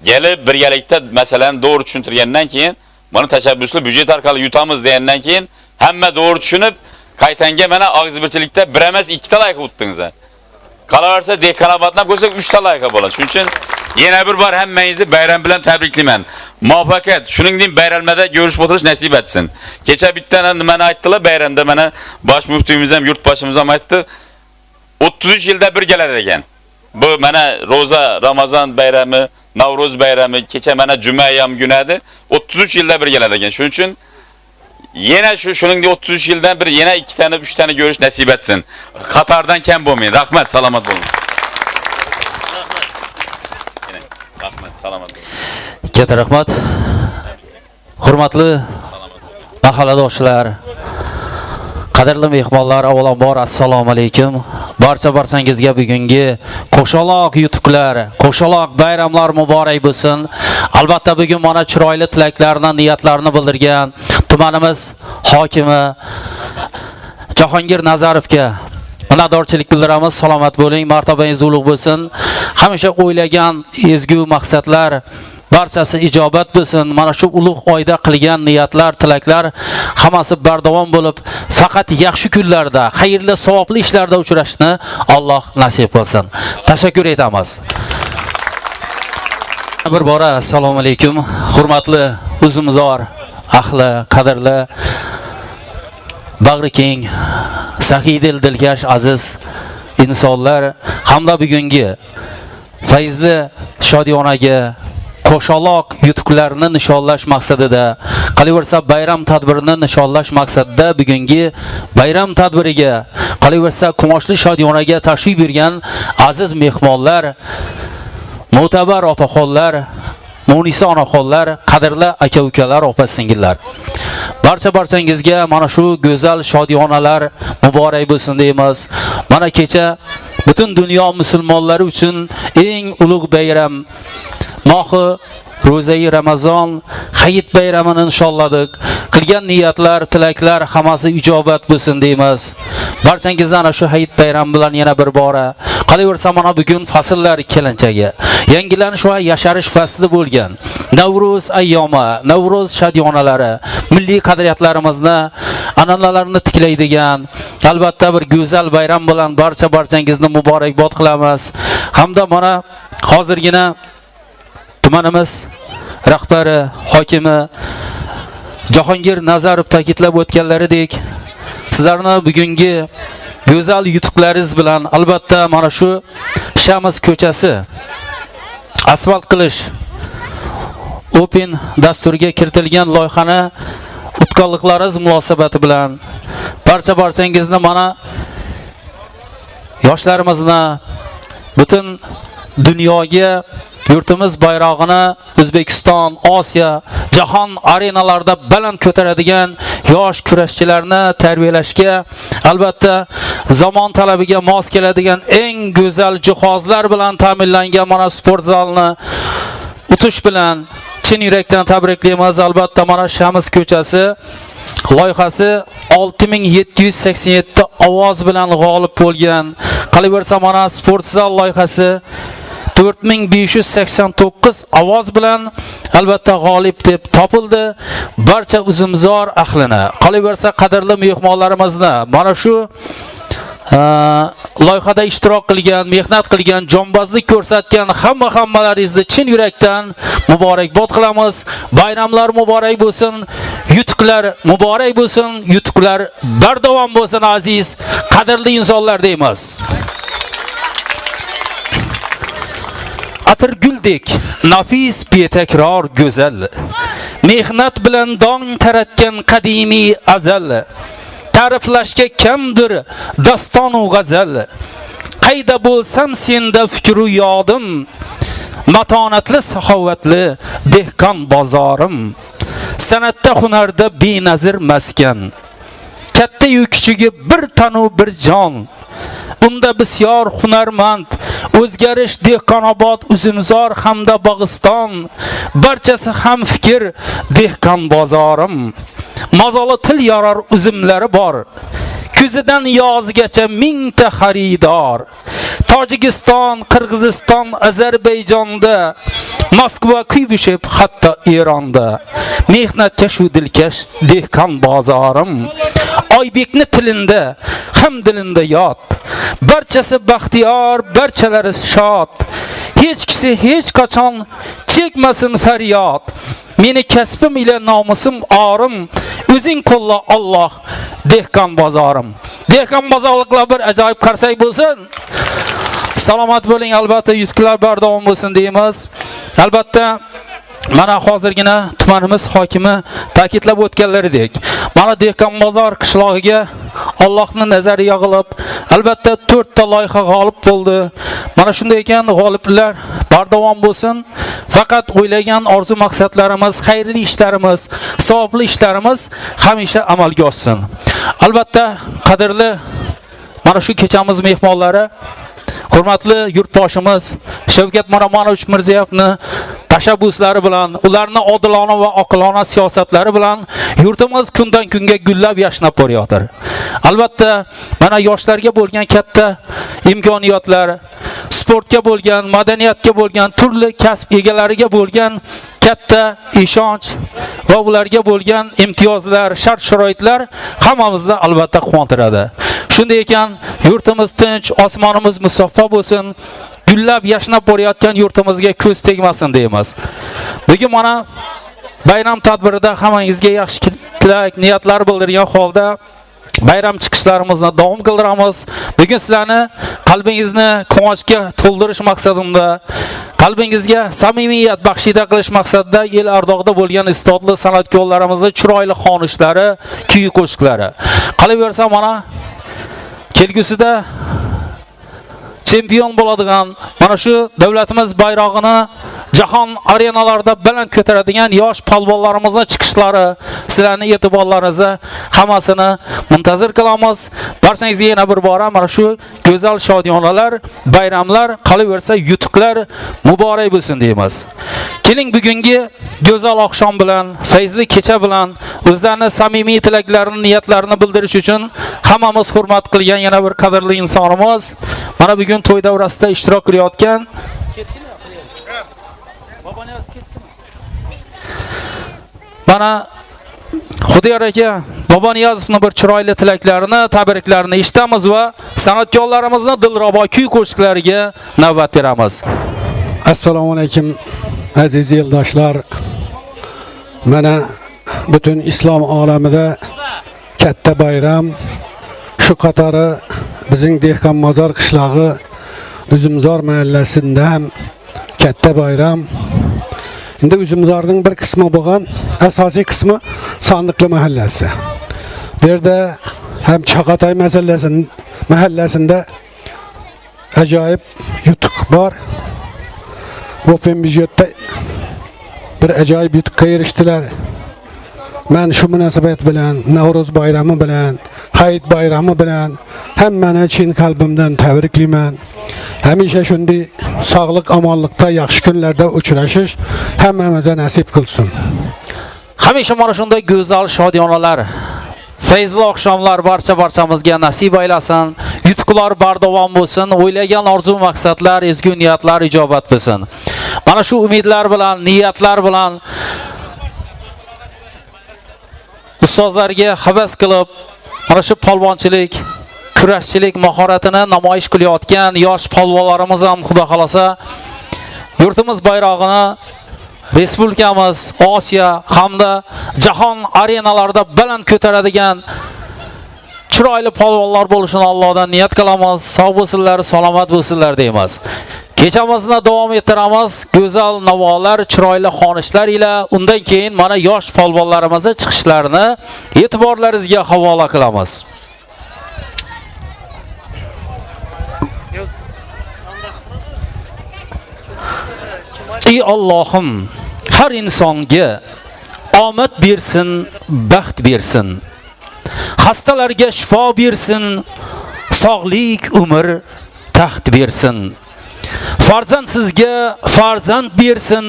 Gelib birgalikda masalani to'g'ri tushuntirgandan keyin, buni tashabbusli byudjet orqali yutamiz degandan keyin hamma to'g'ri tushunib, qaytanga mana og'zibirchilikda bir emas, ikkita loyiha o'tdingiz. Qalaversa Dehqonoboddan ko'rsak 3 ta loyiha bo'ladi. Shuning uchun yana bir bor hammangizni bayram bilan tabriklayman. Muvaffaqiyat, shuningdek bayramlarda görüşüp o'tirish nasib etsin. Kecha bittadan nimani aytdilar bayramda, mana bosh muftiyimiz ham yurtboshimiz ham aytdi. 33 yilda bir keladi ekan. Bu mana ro'za Ramazon bayrami, Navro'z bayrami, kecha mana juma ham kunadi. 33 yilda bir keladi ekan. Shuning uchun yana shuningdek 33 yildan bir yana 2 tane 3 tane görüş nasib etsin. Qatardan kam bo'lmaydi. Rahmat, salomat bo'ling. Rahmat, salomat bo'ling. Katta rahmat. Hurmatli mahalladoshlar, qadrli mehmonlar, avvalambor assalomu alaykum. Barchangizga bugungi qo'shaloq yutuqlar, qo'shaloq bayramlar muborak bo'lsin. Albatta bugun mana chiroyli tilaklarni, niyatlarini bildirgan tumanimiz hokimi Jahongir Nazarovga minnatdorchilik bildiramiz. Salomat bo'ling, martabangiz ulug' bo'lsin. Hamisha o'ylagan ezgu maqsadlar barchasi ijobat bo'lsin. Mana shu ulug' oyda qilgan niyatlar, tilaklar hammasi bardavom bo'lib, faqat yaxshi kunlarda, xayrli, savobli ishlarda uchrashni Alloh nasib qilsin. Tashakkur etamiz. Bir bora assalomu alaykum. Hurmatli uzumzor, ahli, qadrli, bag'ri keng, saxiy dilkash aziz insonlar hamda bugungi fayzli shodiyonaga qo'shaloq yutuqlarni nishonlash maqsadida qolaversa bayram tadbirini nishonlash maqsadida bugungi bayram tadbiriga qolaversa Qumoshli shodiyonaga tashrif buyurgan aziz mehmonlar, mo'tabar opaxonlar, Munisa onaxonlar, qadrli aka-ukalar, opa-singillar. Barchangizga mana shu go'zal shodiyonalar muborak bo'lsin deymiz. Mana kecha butun dunyo musulmonlari uchun eng ulug' bayram Mohi Ro'zai Ramazon Hayit bayramini nishonladik. Qilgan niyatlar, tilaklar hammasi ijobat bo'lsin deymiz. Barchangizga ana shu Hayit bayrami bilan yana bir bora qolaversa mana bugun fasllar kelinchagi, yangilanish va yasharish fasli bo'lgan Navruz ayyomi, Navruz shadiyonalari, milliy qadriyatlarimizni, an'analarni tiklaydigan albatta bir go'zal bayram bilan barchangizni muborakbod qilamiz. Hamda mana hozirgina tumanimiz rahbari, hokimi Jahongir Nazarov ta'kidlab o'tganlaridek, sizlarni bugungi go'zal yutuqlaringiz bilan albatta mana shu Shamiz ko'chasi asfalt qilish Open dasturiga kiritilgan loyihani utqonliklaringiz munosabati bilan barchangizni mana yoshlarimizni butun dunyoga yurtimiz bayrog'ini O'zbekiston, Osiyo, jahon arenalarida baland ko'taradigan yosh kurashchilarni tarbiyalashga albatta zamon talabiga mos keladigan eng go'zal jihozlar bilan ta'minlangan mana sport zalini o'tish bilan chin yurakdan tabriklaymiz. Albatta mana Shamiz ko'chasi loyihasi 6787 ovoz bilan g'olib bo'lgan. Qolaversa mana sport zal loyihasi 4589 ovoz bilan albatta g'olib deb topildi. Barcha uzumzor ahlini, qolaversa qadrli mehmonlarimizni mana shu loyihada ishtirok qilgan, mehnat qilgan, jonbozlik ko'rsatgan hammalaringizni chin yurakdan muborakbod qilamiz. Bayramlar muborak bo'lsin, yutuqlar muborak bo'lsin, yutuqlar bardavom bo'lsin aziz, qadrli insonlar deymiz. Atirguldek nafis betakror go'zal, mehnat bilan dong taratgan qadimiy azal, ta'riflashga kamdir daston u g'azal. Qayda bo'lsam senda fikru yodim, matonatli saxovatli dehqon bozorim. San'atda hunarda benazir maskan, katta yu kichigi bir tanu bir jon. Unda bisyor hunarmand, o'zgarish Dehqonobod, Uzumzor hamda Bog'iston, barchasi ham fikr dehqon bozorim. Mazoli til yorar uzumlari bor, kuzidan yozgacha mingta xaridor. Tojikiston, Qirg'iziston, Ozarbayjonda, Moskva, Kuybishib, hatto Eronda mehnatga shu dilkash dehqon bozorim. Oybekni tilinde ham dilinda yot, barchasi baxtiyor, barchalari shod. Hech kisi hech qachon chekmasin faryod. Meni kasbim ila nomusim orim, o'zing qo'lla Alloh dehqon bozorim. Dehqon bozorliklar bir ajoyib qarsak bo'lsin. Salomat bo'ling, albatta yutuqlar bardavom bo'lsin deymiz. Albatta mana hozirgina tumanimiz hokimi ta'kidlab o'tganlaridek, mana Dehqonbozor qishlog'iga Allohning nazari yog'ilib, albatta 4 ta loyiha g'olib bo'ldi. Mana shunday ekan, g'oliblar bardavom bo'lsin. Faqat o'ylagan orzu maqsadlarimiz, xayrli ishlarimiz, savobli ishlarimiz hamisha amalga oshsin. Albatta qadrli mana shu kechamiz mehmonlari, hurmatli yurtboshimiz Shavkat Miromonovich Mirziyoyevni tashabbuslari bilan, ularning odilona va oqilona siyosatlari bilan yurtimiz kundan kunga gullab yashnab borayotir. Albatta, mana yoshlarga bo'lgan katta imkoniyatlar, sportga bo'lgan, madaniyatga bo'lgan, turli kasb egalariga bo'lgan katta ishonch va ularga bo'lgan imtiyozlar, shart-sharoitlar hammamizni albatta quvontiradi. Shunday ekan, yurtimiz tinch, osmonimiz musaffo bo'lsin. gullab yashnab borayotgan yurtimizga ko'z tegmasin deymiz. Bugun mana bayram tadbirida hammangizga yaxshi tilak, niyatlar bildirgan holda bayram chiqishlarimizni davom qildiramiz. Bugun sizlarni qalbingizni quvonchga to'ldirish maqsadida, qalbingizga samimiyat baxshida qilish maqsadida el ardog'ida bo'lgan istodli san'atkorlarimizni chiroyli xonishlari, kuy qo'shiqlari. Qolaversa mana kelgusida chempion bo'ladigan, mana shu davlatimiz bayrog'ini jahon arenalarida baland ko'taradigan yosh palvonlarimizning chiqishlari, sizlarning e'tiborlaringizni hammasini muntazir qilamiz. Barchangizga yana bir bora mana shu go'zal shodiyonalar, bayramlar, qolaversa yutuqlar muborak bo'lsin deymiz. Keling bugungi go'zal oqshom bilan, fayzli kecha bilan o'zlarining samimiy tilaklarini, niyatlarini bildirish uchun hammamiz hurmat qilgan yana bir qadrli insonimiz, mana bugun to'y davrasida ishtirok qilayotgan mana Xudoyor aka Bobaniyazovning bir chiroyli tilaklarini, tabriklarini eshitamiz va san'atkorlarimizni dilrabo kuy qo'shiqlariga navbat beramiz. Assalomu alaykum aziz yildoshlar. Mana butun islom olamida katta bayram, shu qatori bizning Dehqonmozor qishlog'i Uzumzor mahallasida ham katta bayram. Endi Uzumzorning bir qismi bo'lgan, asosiy qismi Sandiqli mahallasi. Bu yerda ham Chaqatay mahallasida ajoyib yutuq bor. Bu byudjetda bir ajoyib yutuqqa erishdilar. Men shu munosabat bilan Navro'z bayrami bilan, Hayit bayrami bilan hammani chin qalbimdan tabriklayman. Hamisha shunday sog'lik, omonlikda, yaxshi kunlarda uchrashish hammamizga nasib qilsin. Hamisha mana shunday go'zal shodiyonalar, fayzli oqshomlar barchamizga nasib aylasin. Yutuqlar bardavom bo'lsin, o'ylagan orzu maqsadlar, ezgu niyatlar ijobat bo'lsin. Mana shu umidlar bilan, niyatlar bilan ustozlarga havas qilib, mana shu polvonchilik, kurashchilik mahoratini namoyish qilayotgan yosh polvonlarimiz ham xudo xolasa yurtimiz bayrog'ini respublikamiz, Osiyo hamda jahon arenalarida baland ko'taradigan chiroyli polvonlar bo'lishini Allohdan niyat qilamiz. Sog' bo'lsinlar, salomat bo'lsinlar deymiz. Kechamizni davom ettiramiz go'zal navolar, chiroyli xonishlar ila. Undan keyin mana yosh polvonlarimizning chiqishlarini e'tiborlaringizga havola qilamiz. Ey Allohim, har insonga omad bersin, baxt bersin. Xastalarga shifo bersin, sog'lik, umr, taxt bersin. Farzand sizga farzand bersin,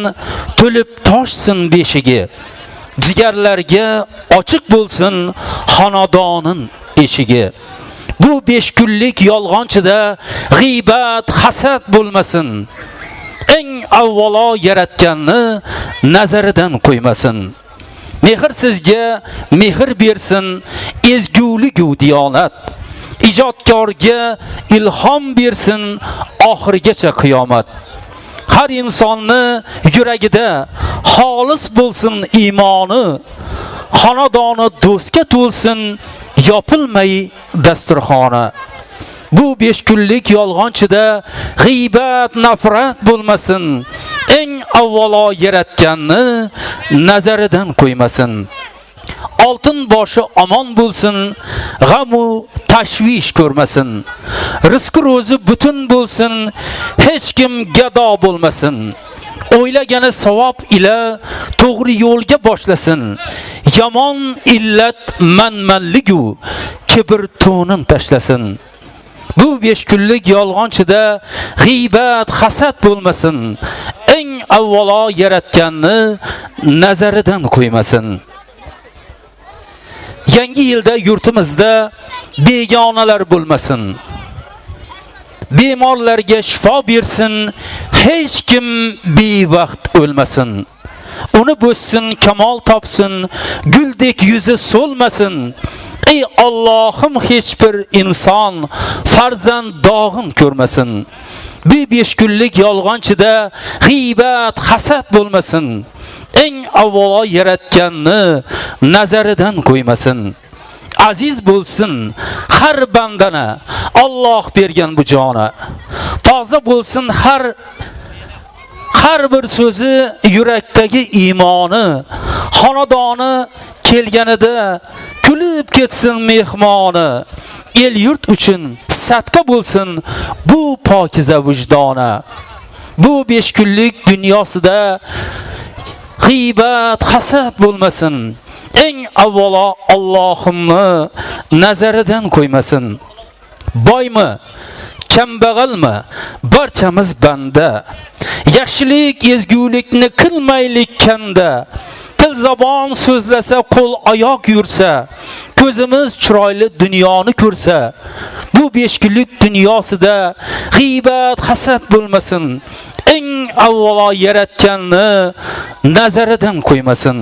to'lib toshsin beshigi. Jigarlarga ochiq bo'lsin xonadonin eshigi. Bu 5 kunlik yolg'onchida g'iybat, hasad bo'lmasin. Eng avvalo yaratganni nazaridan qo'ymasin. Mehr sizga mehr bersin, ezgulik u diyonat. Ijodkorga ilhom bersin, oxirigacha qiyomat. Har insonni yuragida xolis bo'lsin iymoni. Xonadoni do'stga to'lsin, yopilmay dasturxoni. Bu 5 kunlik yolg'onchida g'iybat, nafrat bo'lmasin. Eng avvalo yaratganni nazaridan qo'ymasin. Oltin boshi omon bo'lsin, g'am u tashvish ko'rmasin. Rizq ro'zi butun bo'lsin, hech kim gado bo'lmasin. O'ylagani savob ila to'g'ri yo'lga boshlasin. Yomon illat manmanligu kibr to'nin tashlasin. Bu 5 kunlik yolg'onchida g'iybat, hasad bo'lmasin. Eng avvalo yaratganni nazaridan qo'ymasin. Yangi yilda yurtimizda begonalar bo'lmasin. Bemorlarga shifo bersin, hech kim bevaqt o'lmasin. Uni bo'ssin, kamol topsin, guldek yuzi so'lmasin. Ey Allohim, hech bir inson farzand dog'in ko'rmasin. Bir 5 günlük yolg'onchida g'iybat, hasad bo'lmasin. Eng avvalo yaratganni nazaridan qo'ymasin. Aziz bo'lsin har bandana Alloh bergan bu joni. Toza bo'lsin har bir so'zi yurakdagi iymoni. Xonadoni kelganida kulib ketsin mehmoni. El yurt uchun sadqa bo'lsin bu pokiza vijdona. Bu 5 kunlik dunyosida g'iybat, hasad bo'lmasin. Eng avvalo Allohimni nazaridan qo'ymasin. Boymi, kambag'almi, barchamiz banda. Yaxshilik, ezgulikni qilmaylik kanda. Til zabon so'zlasa, qo'l oyoq yursa, ko'zimiz chiroyli dunyoni ko'rsa, bu 5 kunlik dunyosida g'iybat, hasad bo'lmasin. Eng avvalo yaratganni nazaridan qo'ymasin.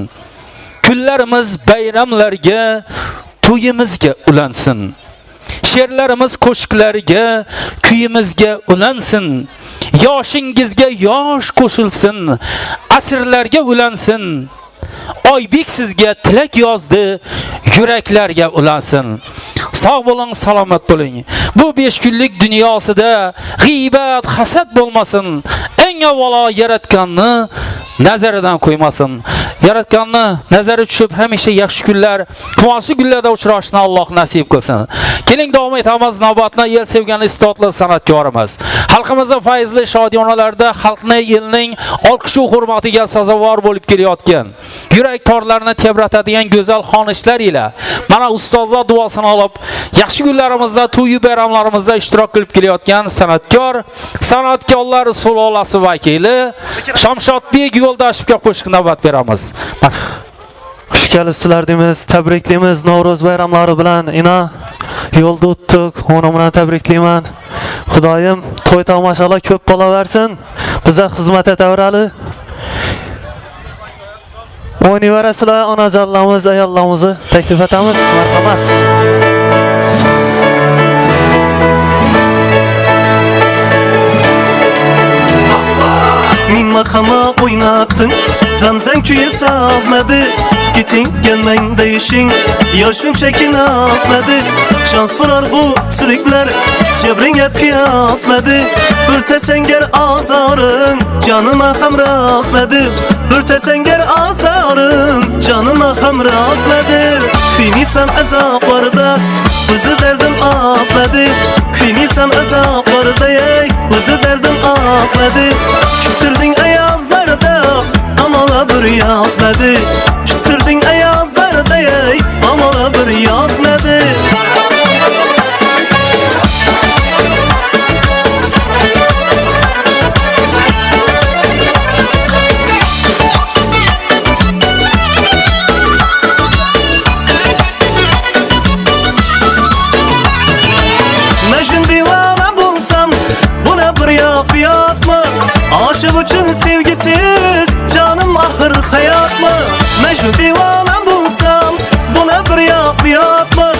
Kunlarimiz bayramlarga, to'yimizga ulansin. She'rlarimiz qo'shiqlarga, kuyimizga ulansin. Yoshingizga yosh qo'shilsin, asrlarga ulansin. Oybek sizga tilak yozdi, yuraklarga ulansin. Sog' bo'ling, salomat bo'ling. Bu 5 kunlik dunyosida g'iybat, hasad bo'lmasin. Eng avvalo yaratganni nazaridan qo'ymasin. Yaratganni nazari tushib hamisha yaxshi kunlar, quvonchli kunlarda uchrashni Alloh nasib qilsin. Keling davom etamiz navbatni el sevgan istodli san'atkorimiz. Xalqimizning fayzli shodiyonalarida xalqni elning olqish va hurmatiga sazovor bo'lib kelayotgan, yurak torlarini tebratadigan go'zal xonishlar ila mana ustozlar duosini olib, yaxshi kunlarimizda, to'y bayramlarimizda ishtirok qilib kelayotgan san'atkorlar sulolasi vakili Shamshodbek Yo'ldashevga qo'shiq navbat beramiz. Xush kelibsizlar deymiz, tabriklaymiz Navro'z bayramlari bilan. Ina yo'lda o'tdik, uni bilan tabriklayman. Xudoyim to'y tomoshalar ko'p bo'laversin. Bizga xizmat etaverali. O'ynayverasizlar, onajonlarimiz, ayollarimizni taklif etamiz. Marhamat. Min makama oynattın, gamzen küye sazmadı. Gitin gelmen değişin, yaşın çekin azmadı. Şans sorar bu sürükler, cebringe piyazmadı. Bir tesenger azarın, canıma hamrazmadı. Bir tesenger azarın, canıma hamrazmadı. Kıynisem azaplarda, bizi derdim azladı. Kıynisem azaplarda, bizi derdim azladı. Kütürdün ayazlarda, amala bir yazmadı. Kütürdün ayazlarda, amala bir yazmadı. Mecnun divana bulsam, buna bir yap mı? Aşık için sevgisiz, canım ahır hayat mı? Mecnun divana bulsam, buna bir yap mı?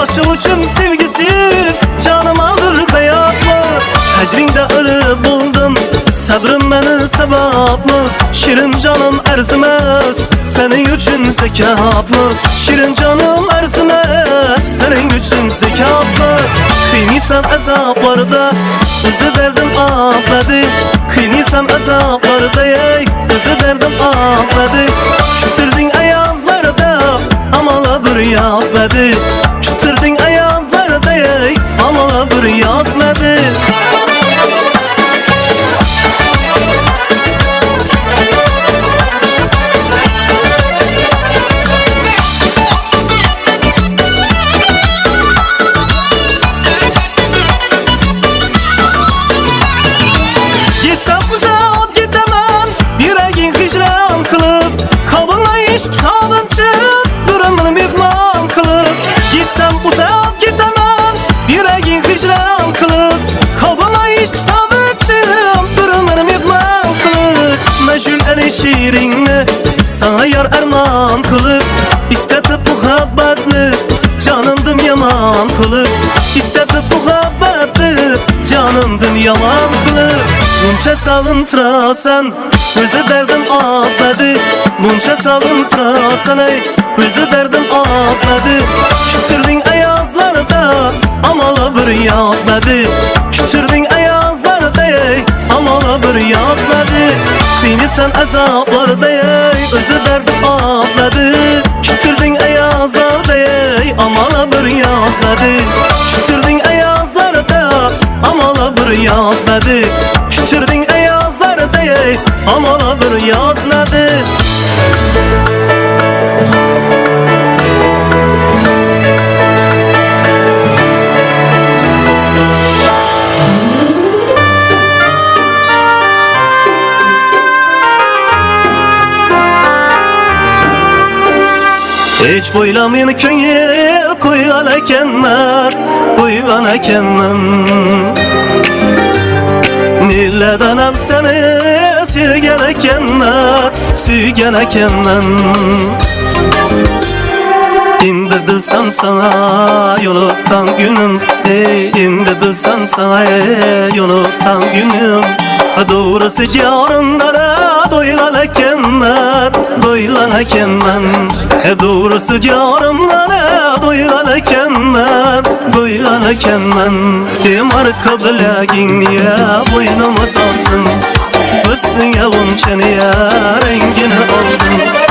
Aşık için sevgisiz, canım ahır hayat mı? Hecrinde ölü buldum, sabrım beni sebep mı? Şirin canım erzimez, senin için zekat mı? Şirin canım erzimez, senin için zekat mı? Kıynisem azaplarda, bizi derdim azladı. Kıynisem azaplarda, bizi derdim azladı. Kütürdün ayazlarda, amala bir yazmadı. Kütürdün ayazlarda, amala bir yazmadı. Gitsem uzak gidemem, yüreğin hicran kılıp, kabına iş sabunçuk, durumun mihman kılıp. Gitsem uzak gidemem, yüreğin hicran kılıp, kabına iş sabunçuk, durumun mihman kılıp. Mecnun eli şiirinni, sana yar erman kılıp, İstetip muhabbetni, canımdım yaman kılıp. İstetip muhabbetni, canımdın yalan qılıb Bunca salıntırasan Özü derdim azmədi Bunca salıntırasan ey Özü derdim azmədi Kütürdün ayazlarda Amala bir yazmədi Kütürdün ayazlarda ey Amala bir yazmədi Beni sen azaplarda ey Özü derdim azmədi Kütürdün ayazlarda ey Amala bir yazmədi Kütürdün ayazlarda Amala bir yazmədi Kütürdün ayazlarda ey Amala bir yazmədi Hiç boylamayın köngel koygan ekenler Koygan ekenmen Nillerden hem seni suygen ekenler Suygen ekenmen İndirdirsen sana yoluktan günüm Ey indirdirsen sana yoluktan günüm Doğrusu yarınlara doylan ekenler Doylan ekenmen Doğrusu yarınlara doylan ekenler Doylan ekenmen Marka bilegin niye boynuma saldın Üstün yavun çeneye rengini aldın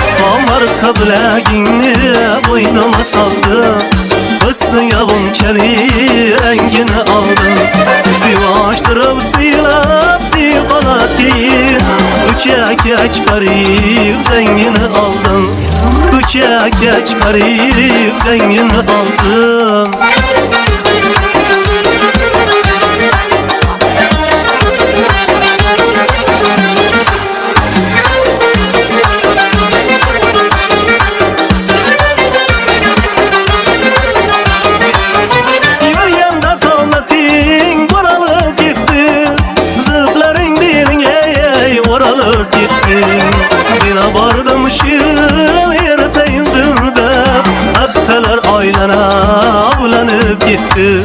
Marka bilegin niye boynuma saldın Üstün yavun çeneye rengini aldın Bir açtırıp silap silpalat giyin Üçe çıkarıp zengini aldın Üçe çıkarıp zengini aldın Bina bardamışım erteyindir de Haftalar aylara bulanıp gitti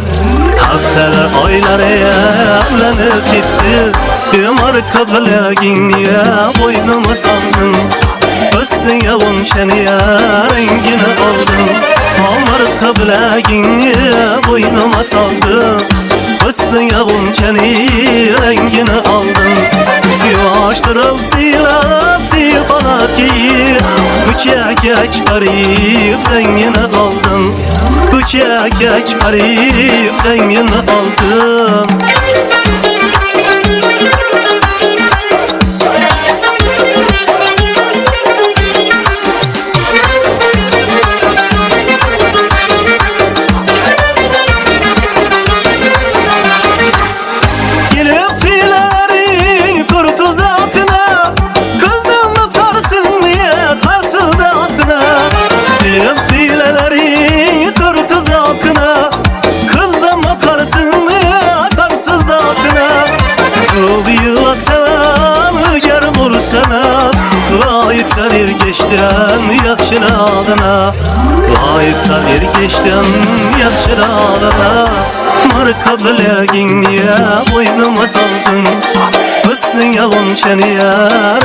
Haftalar aylara bulanıp gitti Bir marka bilegin niye boynuma saldın Üstün yavun çeneye rengini aldın Marka bilegin niye boynuma saldın Üstün yavun çeneye rengini aldın Yavaştırıp silap silpalat giyin Üçe çıkarıp zengini aldın Üçe çıkarıp zengini aldın Layıksa bir geçten yakşın adına Layıksa bir geçten yakşın adına Marka bilegin niye boynuma saldın Üstün yavun çeneye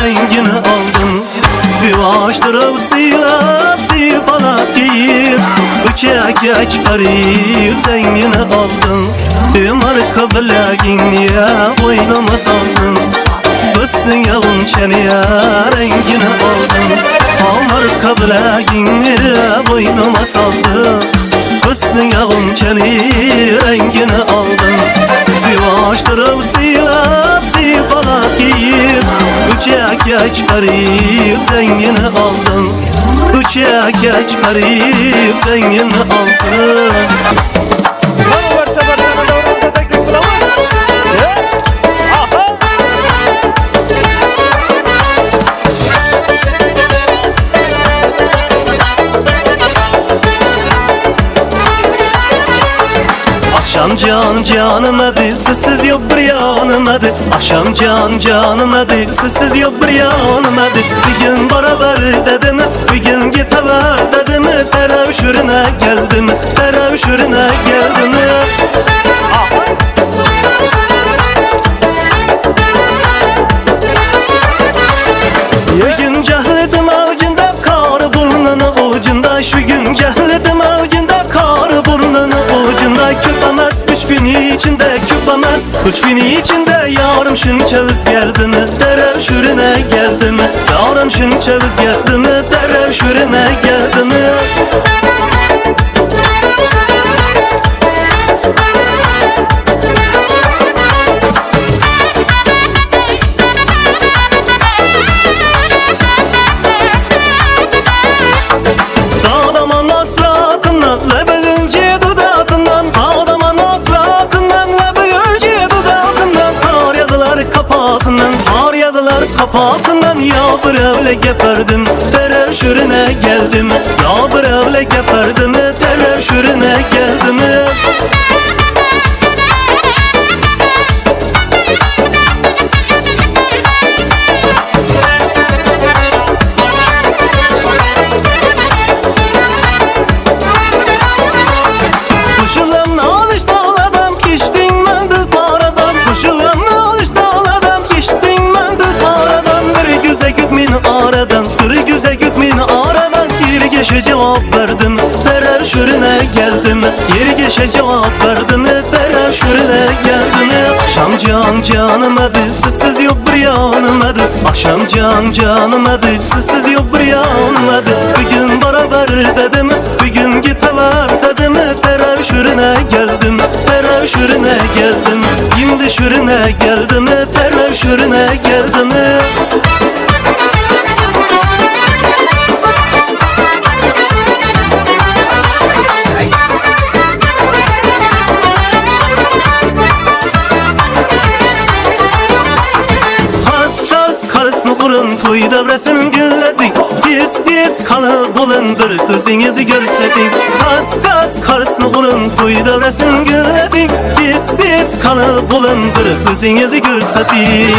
rengini aldın Yuvaştırıp silap silpalat giyin Üçe çıkarıp zengini aldın Marka bilegin niye boynuma saldın Üstün yavun çeneye rengini aldın Marka bilegin boynuma saldın Üstün yavun çeneye rengini aldın Yuvaştırıp silap silpalat giyin Üçe çıkarıp zengini aldın Üçe çıkarıp zengini aldın Akşam canım hadi sizsiz yok bir yanım hadi Akşam canım hadi sizsiz yok bir yanım hadi Bir gün beraber dedim bir gün gitever dedim Teravşürüne geldim teravşürüne geldim şu gün geldim avcında kar burnunun ucunda köpemez 3 gün içinde köpemez 3 gün içinde yarım şun çeviz geldi mi derev şürüne geldi mi yarım şun çeviz geldi mi derev şürüne geldi mi kapağından yağdır öyle geperdim derev şürüne geldim yağdır öyle geperdim derev şürüne geldim Kuşulam alıştı adam kiştin mendir paradan Kuşulam alıştı adam kiştin mendir paradan Bir güze gütmin aradan Bir güze gütmin aradan Yer geçe cevap verdim Derer şürüne geldim Yer geçe cevap verdim Derer şürüne geldim Akşam canım adı Sızsız yok bir yanım adı Akşam canım adı Sızsız yok bir yanım adı Bir gün beraber dedim Bir gün gitever dedim Derer şürüne geldim Derer şürüne geldim Şimdi şürüne geldim Derer şürüne geldim Karısını kurun toy devresin gülledik Diz kalı bulundur düzünüzü görsedik Kas karısını kurun toy devresin gülledik Diz kalı bulundur düzünüzü görsedik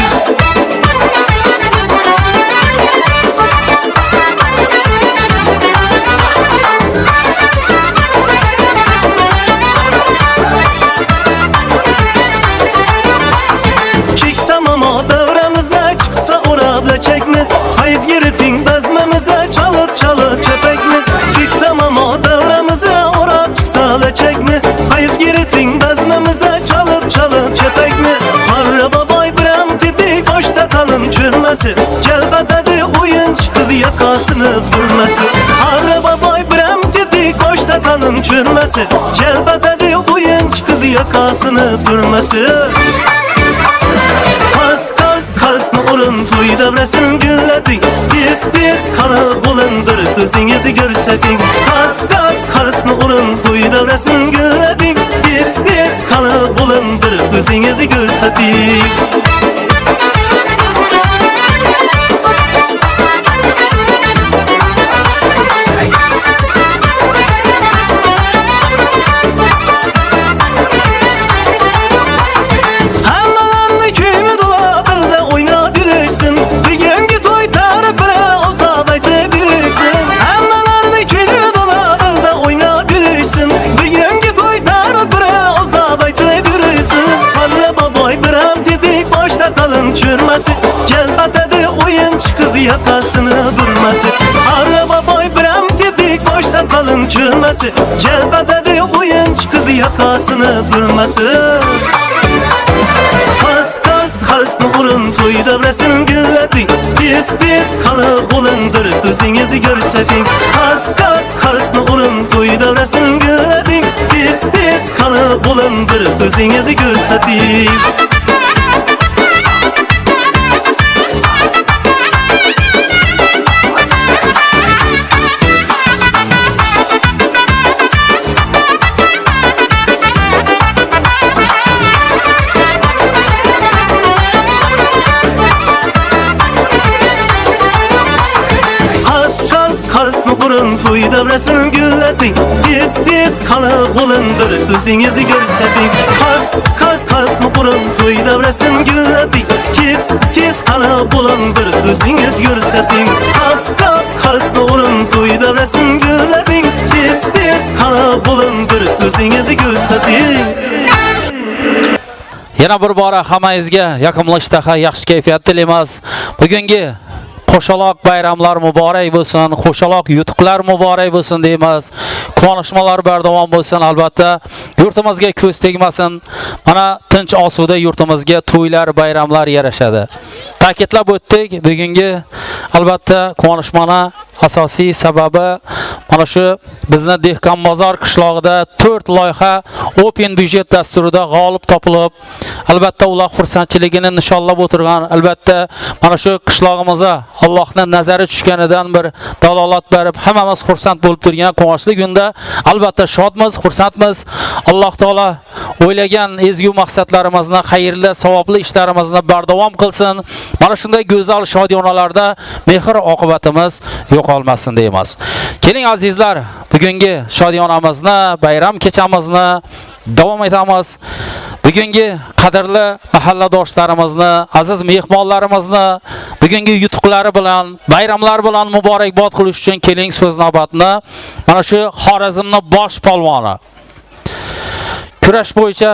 Çıksam ama devremize çıksa orada çekme Hayız yeritin bezmemize çalıp çepekme Çıksam ama devremize orada çıksa da çekme Hayız yeritin bezmemize çalıp çepekme Harra babay brem dedi koşta kalın çürmesi Celbetedi oyun çıkıdı yakasını vurması Harra babay brem dedi koşta kalın çürmesi Celbetedi oyun çıkıdı yakasını durması Karısını urun toy devresin gülledik Diz kalı bulundur düzünüzü görsedik Karısını urun toy devresin gülledik Diz kalı bulundur düzünüzü görsedik Çürmesi Celbetedi oyun çıkıdı yakasını durması Araba boy brem dedik boşta kalın çürmesi Celbetedi oyun çıkıdı yakasını durması Karısını vurun toy devresin gülledik Diz kalı bulundur düzünüzü görsedik Karısını vurun toy devresin gülledik Diz kalı bulundur düzünüzü görsedik Karısını vurun toy devresin gülledik Diz kalı bulundur düzünüzü görsedik Karısını vurun toy devresin gülledik Diz kalı bulundur düzünüzü görsedik Karısını vurun toy devresin gülledik Diz kalı bulundur düzünüzü görsedik Yana bir bora hammangizga yoqimli ishtaha, yaxshi kayfiyat tilaymiz. Bugungi qo'shaloq bayramlar muborak bo'lsin, qo'shaloq yutuqlar muborak bo'lsin deymiz. Quvonishmalar bardavom bo'lsin. Albatta, yurtimizga ko'z tegmasin. Mana tinch osuda yurtimizga to'ylar, bayramlar yarashadi. Ta'kidlab o'tdik, bugungi albatta quvonishmani asosiy sababi mana shu bizni Dehqonbozor qishlog'ida 4 loyiha Open byudjet dasturida g'olib topilib, albatta ular xursandchiligini nishonlab o'tirgan. Albatta mana shu qishlog'imizga Allohning nazari tushganidan bir dalolat berib, hammamiz xursand bo'lib turgan quvonchli kunda albatta shodmiz, xursandmiz. Alloh taolo o'ylagan ezgu maqsadlarimizni, xayrli, savobli ishlarimizni bardavom qilsin. Mana shunday go'zal shodiyonalarda mehr oqibatimiz yo'qolmasin deymiz. Keling azizlar, bugungi shodiyonamizni, bayram kechamizni davom etamiz. Bugungi qadrli mahalladoshlarimizni, aziz mehmonlarimizni bugungi yutuqlari bilan, bayramlar bilan muborakbod qilish uchun keling so'z navbatini mana shu Xorazmning bosh polvoni, kurash bo'yicha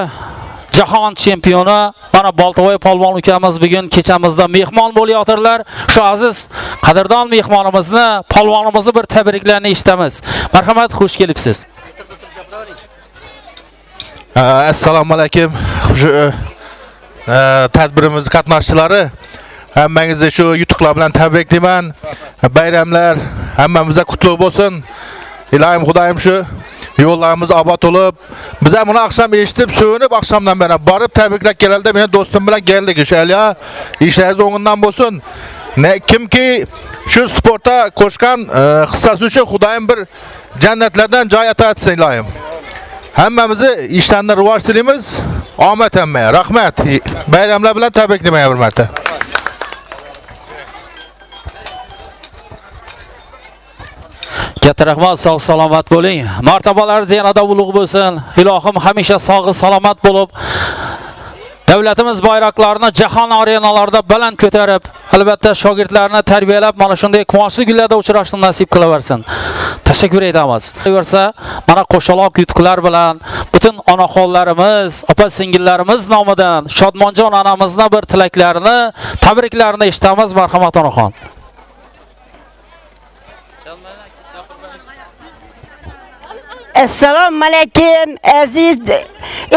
jahon chempioni mana Boltovoy polvon ukamiz bugun kechamizda mehmon bo'layotirlar. Shu aziz qadrdon mehmonimizni, polvonimizni bir tabriklarni eshitamiz. Marhamat, xush kelibsiz. Assalomu alaykum. Tadbirimiz qatnashchilari, hammangizni shu yutuqlar bilan tabriklayman. Bayramlar hammamizga qutlug' bo'lsin. Ilohim Xudoyim shu yo'llarimiz obod bo'lib, biz ham buni oqshom eshitib, so'nib oqshomdan beri borib tabriklab keldi. Meni do'stim bilan keldik. O'sha ishlaringiz o'ng'indan bo'lsin. Kimki shu sportda qo'shgan hissasi uchun Xudoyim bir jannatlardan joy ato etsin ilohim. Hammamizni ishlarni rivoj tilaymiz. Omad hammaga. Rahmat. Bayramlar bilan tabriklayman bir marta. Katta rahmat, sog' salomat bo'ling. Martabalaringiz yanada ulug' bo'lsin. Ilohim hamisha sog' salomat bo'lib, davlatimiz bayroqlarini jahon arenalarida baland ko'tarib, albatta shogirdlarni tarbiyalab, mana shunday quvonchli kunlarda uchrashni nasib qilaversin. Tashakkur etamiz. Qolaversa, mana qo'shaloq yutuqlar bilan butun onaxonlarimiz, opa-singillarimiz nomidan Shodmonjon onamizning bir tilaklarini, tabriklarini eshitamiz. Marhamat onaxon. Assalomu alaykum aziz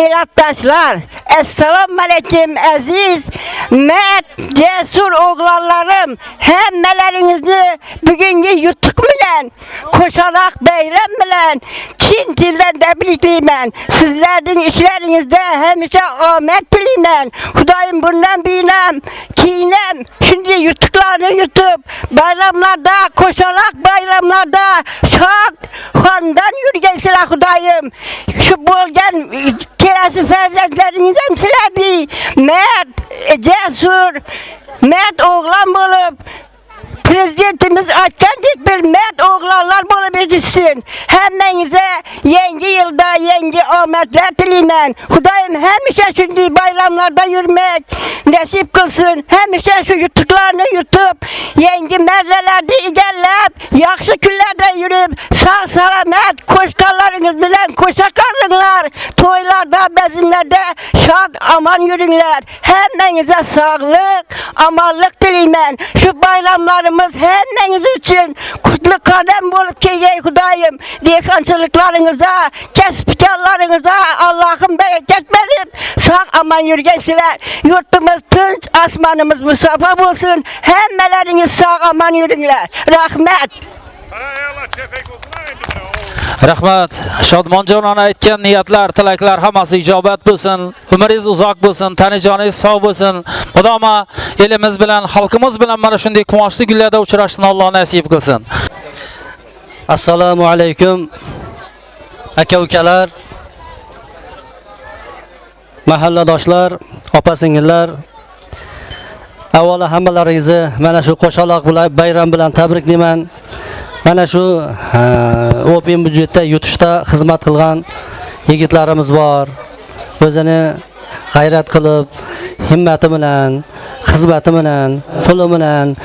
elatdoshlar. Assalomu alaykum aziz mert, cesur o'g'lonlarim. Hammalaringizni bugungi yutuq bilan, qo'shaloq bayram bilan chin dildan tabriklayman. Sizlarning ishlaringizda hamisha omad tilayman. Xudoyim bundan buyinam, keyinam shunday yutuqlarni yutib, bayramlarda, qo'shaloq bayramlarda shod xondan yurgaysizlar Xudoyim. Shu bo'lgan kelasi farzandlaringiz ham sizlarni mert, cesur, mert o'g'lon bo'lib, prezidentimiz aytgandek bir mert o'g'lonlar bo'lib yetishsin. Hammangizga yangi yilda yangi omadlar tilayman. Xudoyim hamisha shunday bayramlarda yurmak nasib qilsin. Hamisha shu yutuqlarni yutib, yangi marralarni egallab, yaxshi kunlarda yurib, sog' salomat qo'shqonlaringiz bilan qo'sha qolinglar. To'ylarda, bazmlarda shod omon yuringlar. Hammangizga sog'lik, omonlik tilayman. Shu bayramlarimiz hammangiz uchun qutlug' qadam bo'lib kelgay Xudoyim. Dehqonchiliklaringizga, kasb-korlaringizga Allohim barakat berib, sog' omon yurgaysizlar. Yurtimiz tinch, osmonimiz musaffo bo'lsin. Hammalaringiz sog' omon yuringlar. Rahmat. Rahmat. Shodmonjon ona aytgan niyatlar, tilaklar hammasi ijobat bo'lsin. Umringiz uzoq bo'lsin, tanijoningiz sog' bo'lsin. Xudoma elimiz bilan, xalqimiz bilan mana shunday quvonchli kunlarda uchrashni Alloh nasib qilsin. Assalomu alaykum. Aka-ukalar, mahalladoshlar, opa-singillar. Avvalo hammalaringizni mana shu qo'shaloq bilan bayram bilan tabriklayman. Mana shu Open byudjetda yutishda xizmat qilgan yigitlarimiz bor. O'zini g'ayrat qilib, himmati bilan, xizmati bilan, puli bilan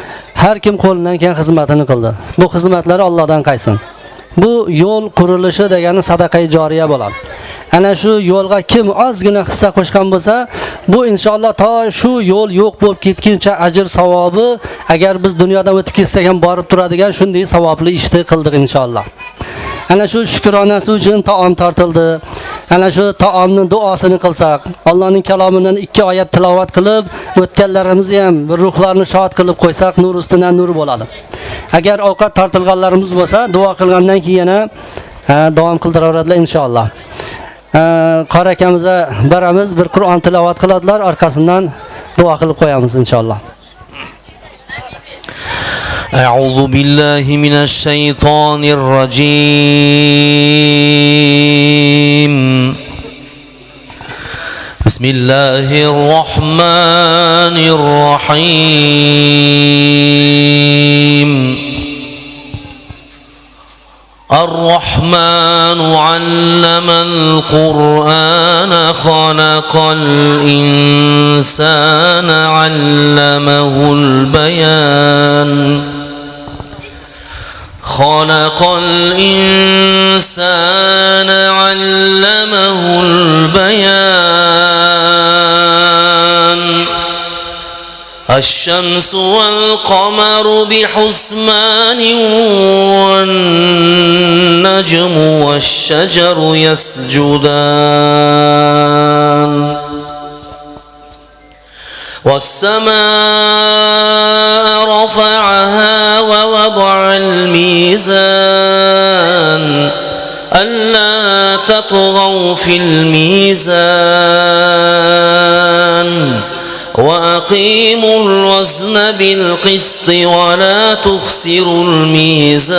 har kim qo'lidan kelgan xizmatini qildi. Bu xizmatlar Allohdan qaysin. Bu yo'l qurilishi degani sadaqa joriya bo'ladi. ana shu yo'lga kim ozgina hissa qo'shgan bo'lsa, bu inshaalloh to shu yo'l yo'q bo'lib ketguncha ajr savobi, agar biz dunyodan o'tib ketsak ham borib turadigan shunday savobli ishni qildik inshaalloh. Ana shu shukronasi uchun taom tortildi. Ana shu taomning duosini qilsak, Allohning kalomidan 2 oyat tilovat qilib, o'tganlarimizni ham bir ruhlarni shod qilib qo'ysak, nur ustidan nur bo'ladi. Agar ovqat tortilganlarimiz bo'lsa, duo qilgandan keyin yana davom qildiravadilar inshaalloh. Qora akamizga baramiz bir Qur'on tilovat qiladilar, orqasidan duo qilib qo'yamiz inshaalloh. أعوذ بالله من الشيطان الرجيم بسم الله الرحمن الرحيم الرحمن علم القرآن خلق الإنسان علمه البيان خلق الإنسان علمه البيان الشمس والقمر بحسبان والنجم والشجر يسجدان والسماء رفعها ووضع الميزان ألا تطغوا في الميزان وأقيموا الوزن بالقسط ولا تخسروا الميزان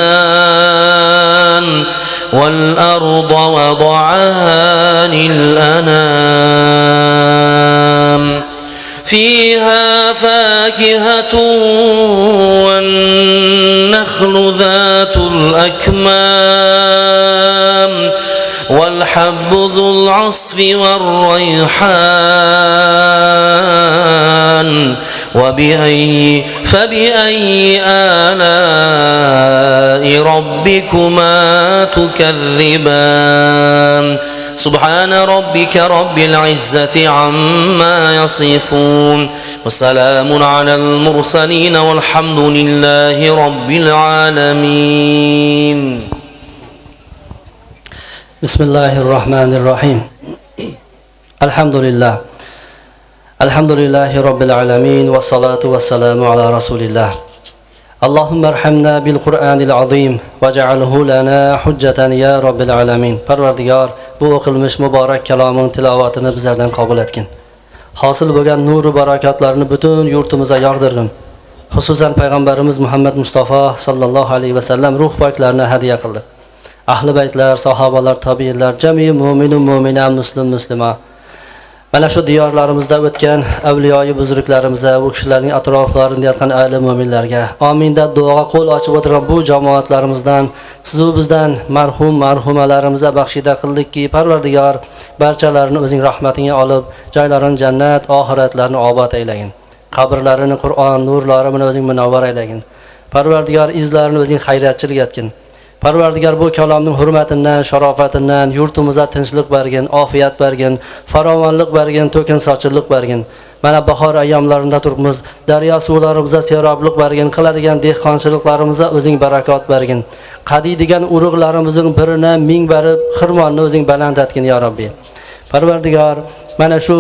والأرض وضعها للأنام فيها فاكهة والنخل ذات الأكمام والحب ذو العصف والريحان فبأي آلاء ربكما تكذبان سبحان ربك رب العزة عما يصفون وسلام على المرسلين والحمد لله رب العالمين بسم الله الرحمن الرحيم الحمد لله رب العالمين والصلاة والسلام على رسول الله اللهم ارحمنا بالقرآن العظيم واجعله لنا حجة يا رب العالمين. Parvardigor, bu o'qilmish muborak kalomning tilovatini bizlardan qabul etgin. Hosil bo'lgan nur va barakatlarni butun yurtimizga yog'dirgin. Xususan payg'ambarimiz Muhammad Mustafa sallallohu alayhi va sallam ruh poklarini hadiya qildi. Ahli baytlar, sahobalar, tabiinlar, jami mu'min va mu'mina, muslima mana shu diyorlarimizda o'tgan avliyoyi buzruklarimizga, bu kishilarning atroflarida yotgan ahli mu'minlarga, amin deb duoga qo'l ochib o'tirgan bu jamoatlarimizdan, siz va bizdan marhumalarimizga baxshida qildikki, Parvardigor barchalarini o'zing rahmatingga olib, joylarini jannat, oxiratlarini obod aylagin. Qabrlarini Qur'on nurlari bilan o'zing munavvar aylagin. Parvardigor izlarini o'zing xayriyatchilik etgin. Parvardigor bu kalomning hurmatidan, sharofatidan yurtimizga tinchlik bergin, ofiyat bergin, farovonlik bergin, to'kin sochillik bergin. Mana bahor ayyomlarida turibmiz. Daryo suvlarimizga seroblik bergin, qiladigan dehqonchiliklarimizga o'zing barakot bergin. Qadiydigan urug'larimizning birini ming berib, xirmonni o'zing baland etgin ya Robbi. Parvardigor, mana shu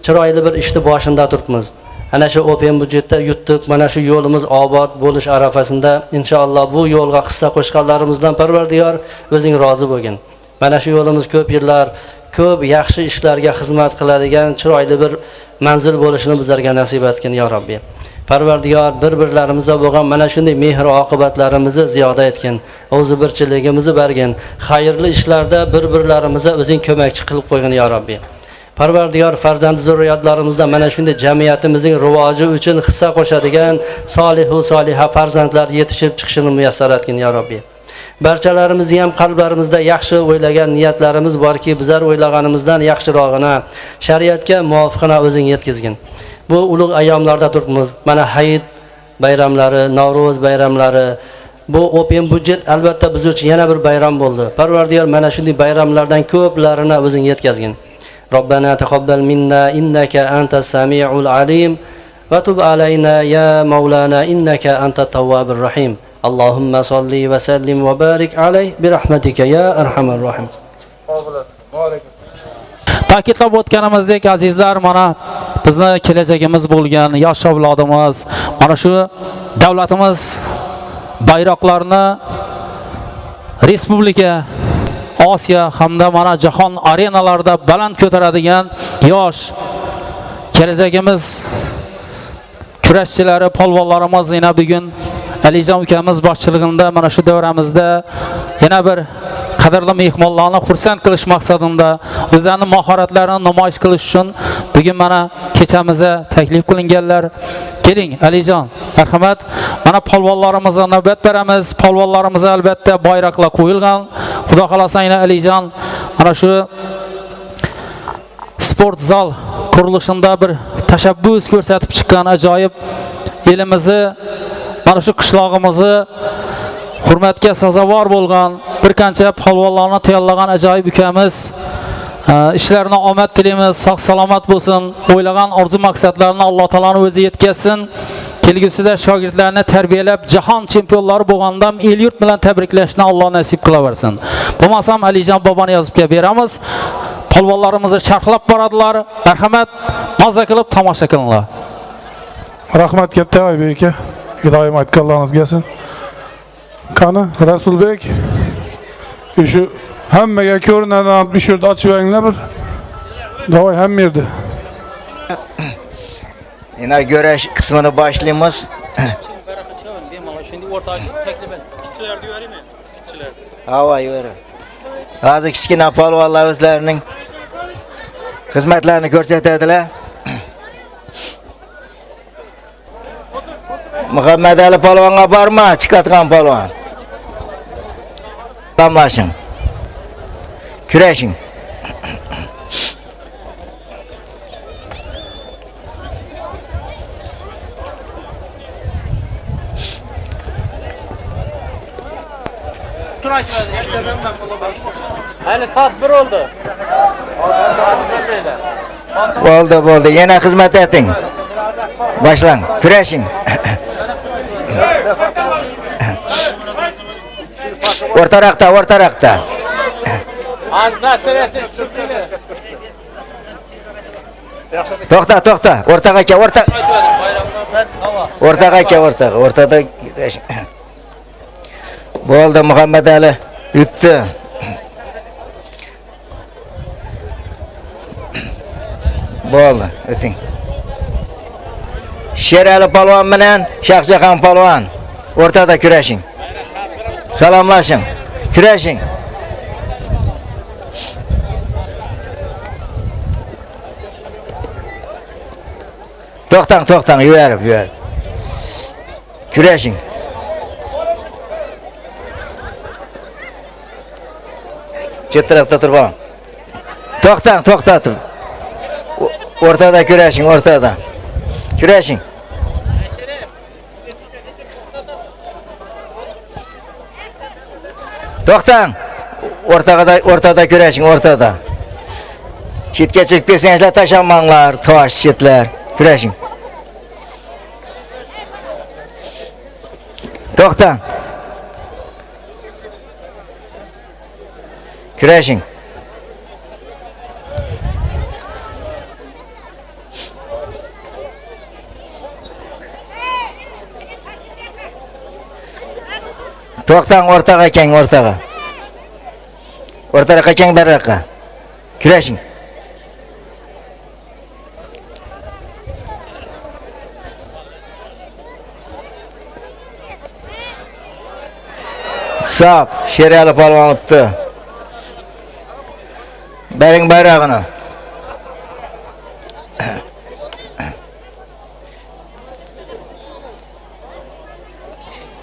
chiroyli bir ishni boshida turibmiz. Ana shu open budjetda yutdik. Mana shu yo'limiz obod bo'lish arafasida inshaalloh bu yo'lga hissa qo'shganlarimizdan Parvardigor o'zing rozi bo'lgin. Mana shu yo'limiz ko'p yillar, ko'p yaxshi ishlarga xizmat qiladigan chiroyli bir manzil bo'lishini bizlarga nasib etgin ya Robbi. Parvardigor bir-birlarimizga bo'lgan mana shunday mehr oqibatlarimizni ziyoda etgin. O'zi birchiligimizni bergin. Xayrli ishlarda bir-birlarimizga o'zing ko'makchi qilib qo'ygin ya Robbi. Parvardigor farzand zurriyatlarimizda mana shunday jamiyatimizning rivoji uchun hissa qo'shadigan solihu soliha farzandlar yetishib chiqishini muyassar etgin ya Robbi. Barchalarimizni ham qalblarimizda yaxshi o'ylagan niyatlarimiz borki, bizlar o'ylaganimizdan yaxshirog'ini, shariatga muvofiqina o'zing yetkazgin. Bu ulug' ayyomlarda turibmiz. Mana Hayit bayramlari, Navro'z bayramlari, Bu Open budjet albatta biz uchun yana bir bayram bo'ldi. Parvardigor mana shunday bayramlardan ko'plarini o'zing yetkazgin. Robbana taqabbal minna innaka antas samiul alim va tub alayna ya maulana innaka antat tawwabur rahim. Allohumma solli va sallim va barik alayhi bi rahmatika ya arhamar rahim. Ta'kidlab o'tganimizdek azizlar, mana bizni kelajagimiz bo'lgan yosh avlodimiz mana shu davlatimiz bayroqlarini respublika, Osiyo hamda mana jahon arenalarida baland ko'taradigan yosh kelajagimiz kurashchilari, polvonlarimiz yana bugun Alijon ukamiz boshchiligida mana shu davramizda yana bir qadrli mehmonlarni xursand qilish maqsadida o'zlarining mahoratlarini namoyish qilish uchun bugun mana kechamizga taklif qilinganlar. Keling Alijon, marhamat. Mana polvonlarimizga navbat beramiz. Polvonlarimizga albatta bayroqlar qo'yilgan. Xudo xolasa Alijon mana shu sport zal qurilishida bir tashabbus ko'rsatib chiqqan ajoyib elimizni, mana shu qishlog'imizni hurmatga sazovor bo'lgan bir qancha polvonlarni tayyorlagan ajoyib ukamiz. İşlerine omad tilaymiz, sog' salomat bo'lsin. O'ylagan orzu maqsadlarini Alloh taoloning o'zi yetkazsin. Kelgusida shogirdlarni tarbiyalab jahon chempionlari bo'lganda el yurt bilan tabriklashni Alloh nasib qilaversin. Bo'lmasam Alijon boboni yozibga beramiz. Polvonlarimizni charxlab boradilar. Marhamat, mazza qilib tomosha qilinglar. Rahmat katta Oybek aka. Iloyim aytganlaringiz kelsin. Qani Rasulbek, shu hammaga ko'rinadigan bir yerda ochib beringlar bir. Davay hamma yerda. Yine güreş kısmını başlayımız. Hava yürü. Bazı kichkina polvonlar o'zlarining xizmatlarini ko'rsatadilar. Muhammad Ali polvonga borma, chiqadigan polvon. Tamlashing. Kurashing. Hali soat 1 oldu. Bo'ldi. Yana xizmat eting. Boshlang. Kurashing. O'rtaroqda. To'xta. O'rtada. Bo'ldi, Muhammad Ali yutdi. Bo'ldi, o'ting. Sherali polvon bilan Shohjahon polvon o'rtada kurashing. Salomlashing. Kurashing. To'xtang, yuvarib. Kurashing. Chet tarafda turib. To'xtatib. O'rtada kurashing, o'rtada. Kurashing. To'xtang. O'rtada kurashing, o'rtada. Chetga chiqib kelsangizlar tashamanglar, tosh chetlar. Kurashing. To'xtang. Kurashing. To'xtang, o'rtaga keng, o'rtaga. O'rtaga keng bariqqa. Kurashing. Sap, Sherali polvon o'tdi. Bering bayrog'ini.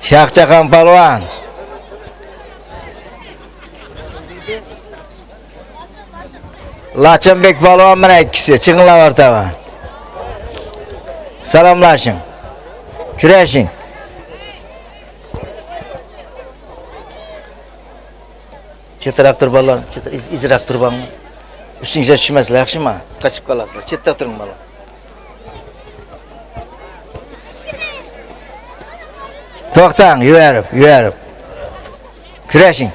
Shohjahon polvon. Lachinbek polvon bilan ikkisi chiqinglar o'rtaga. Salomlashing. Kurashing. Chetirab tur balon, izrab tur balon. Üstüngizə düşməsizlər, yaxşımı? Qaçıb qalasızlar. Chetdə turun balon. Toxtang, yuvarib. Kurashing.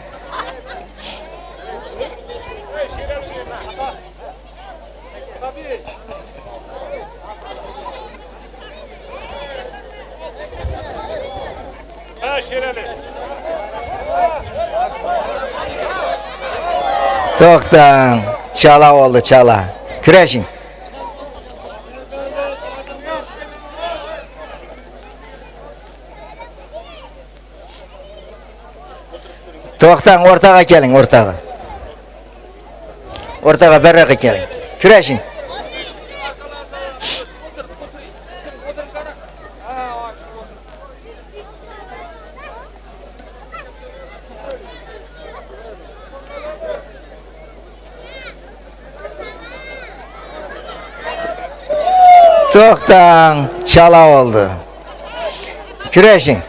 Toxtang, chala oldu, chala. Kurashing. Toxtang, o'rtaga keling, o'rtaga. O'rtaga berraqa keling. Kurashing. Toxtang, chala oldu. Kurashing.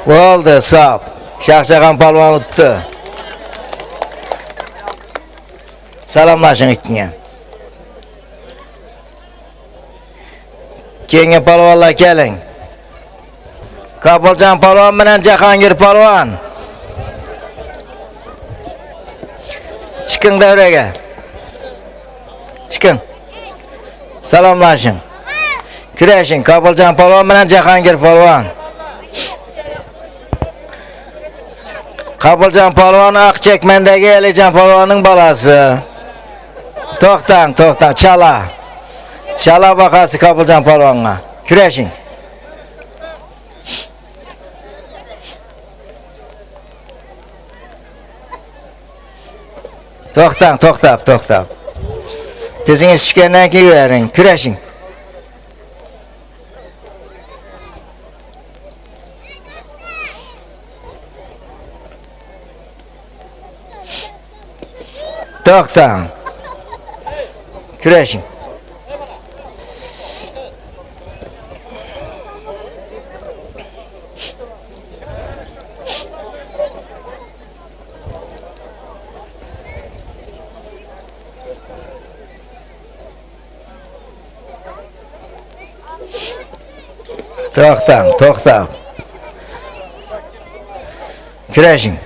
Oldu, sağ ol. Şahşakan palvan uttu. Salamlaşın ikine. Kenge palvanlar gelin. Kapılcan palvan bilen Cahangir palvan. Çıkın devreye. Çıkın. Salamlaşın. Kurashing. Kapılcan palvan bilen Cahangir palvan. Kapılcan palvan Akçekmen'deki Elican palvanın balası. Toxtang, chala. Chala bakası Kapılcan palvanına. Kurashing. Toxtab. Tiziniz düşkenden ki verin. Kurashing. Toxtang. Kurashing. Toxtab. Kurashing.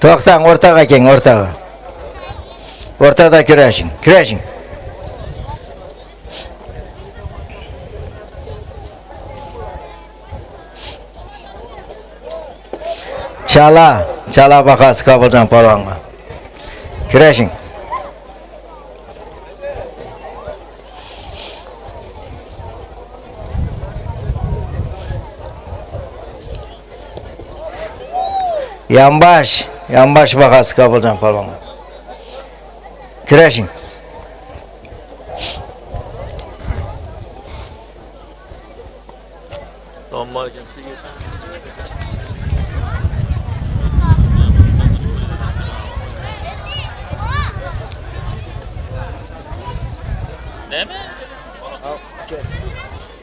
Toxtang, o'rtaga keng, o'rtaga. O'rtada kurashing. Chala bakası Kapılcan palvanga. Kurashing. Yanbaş bakası Kapılcan palvanga. Kurashing.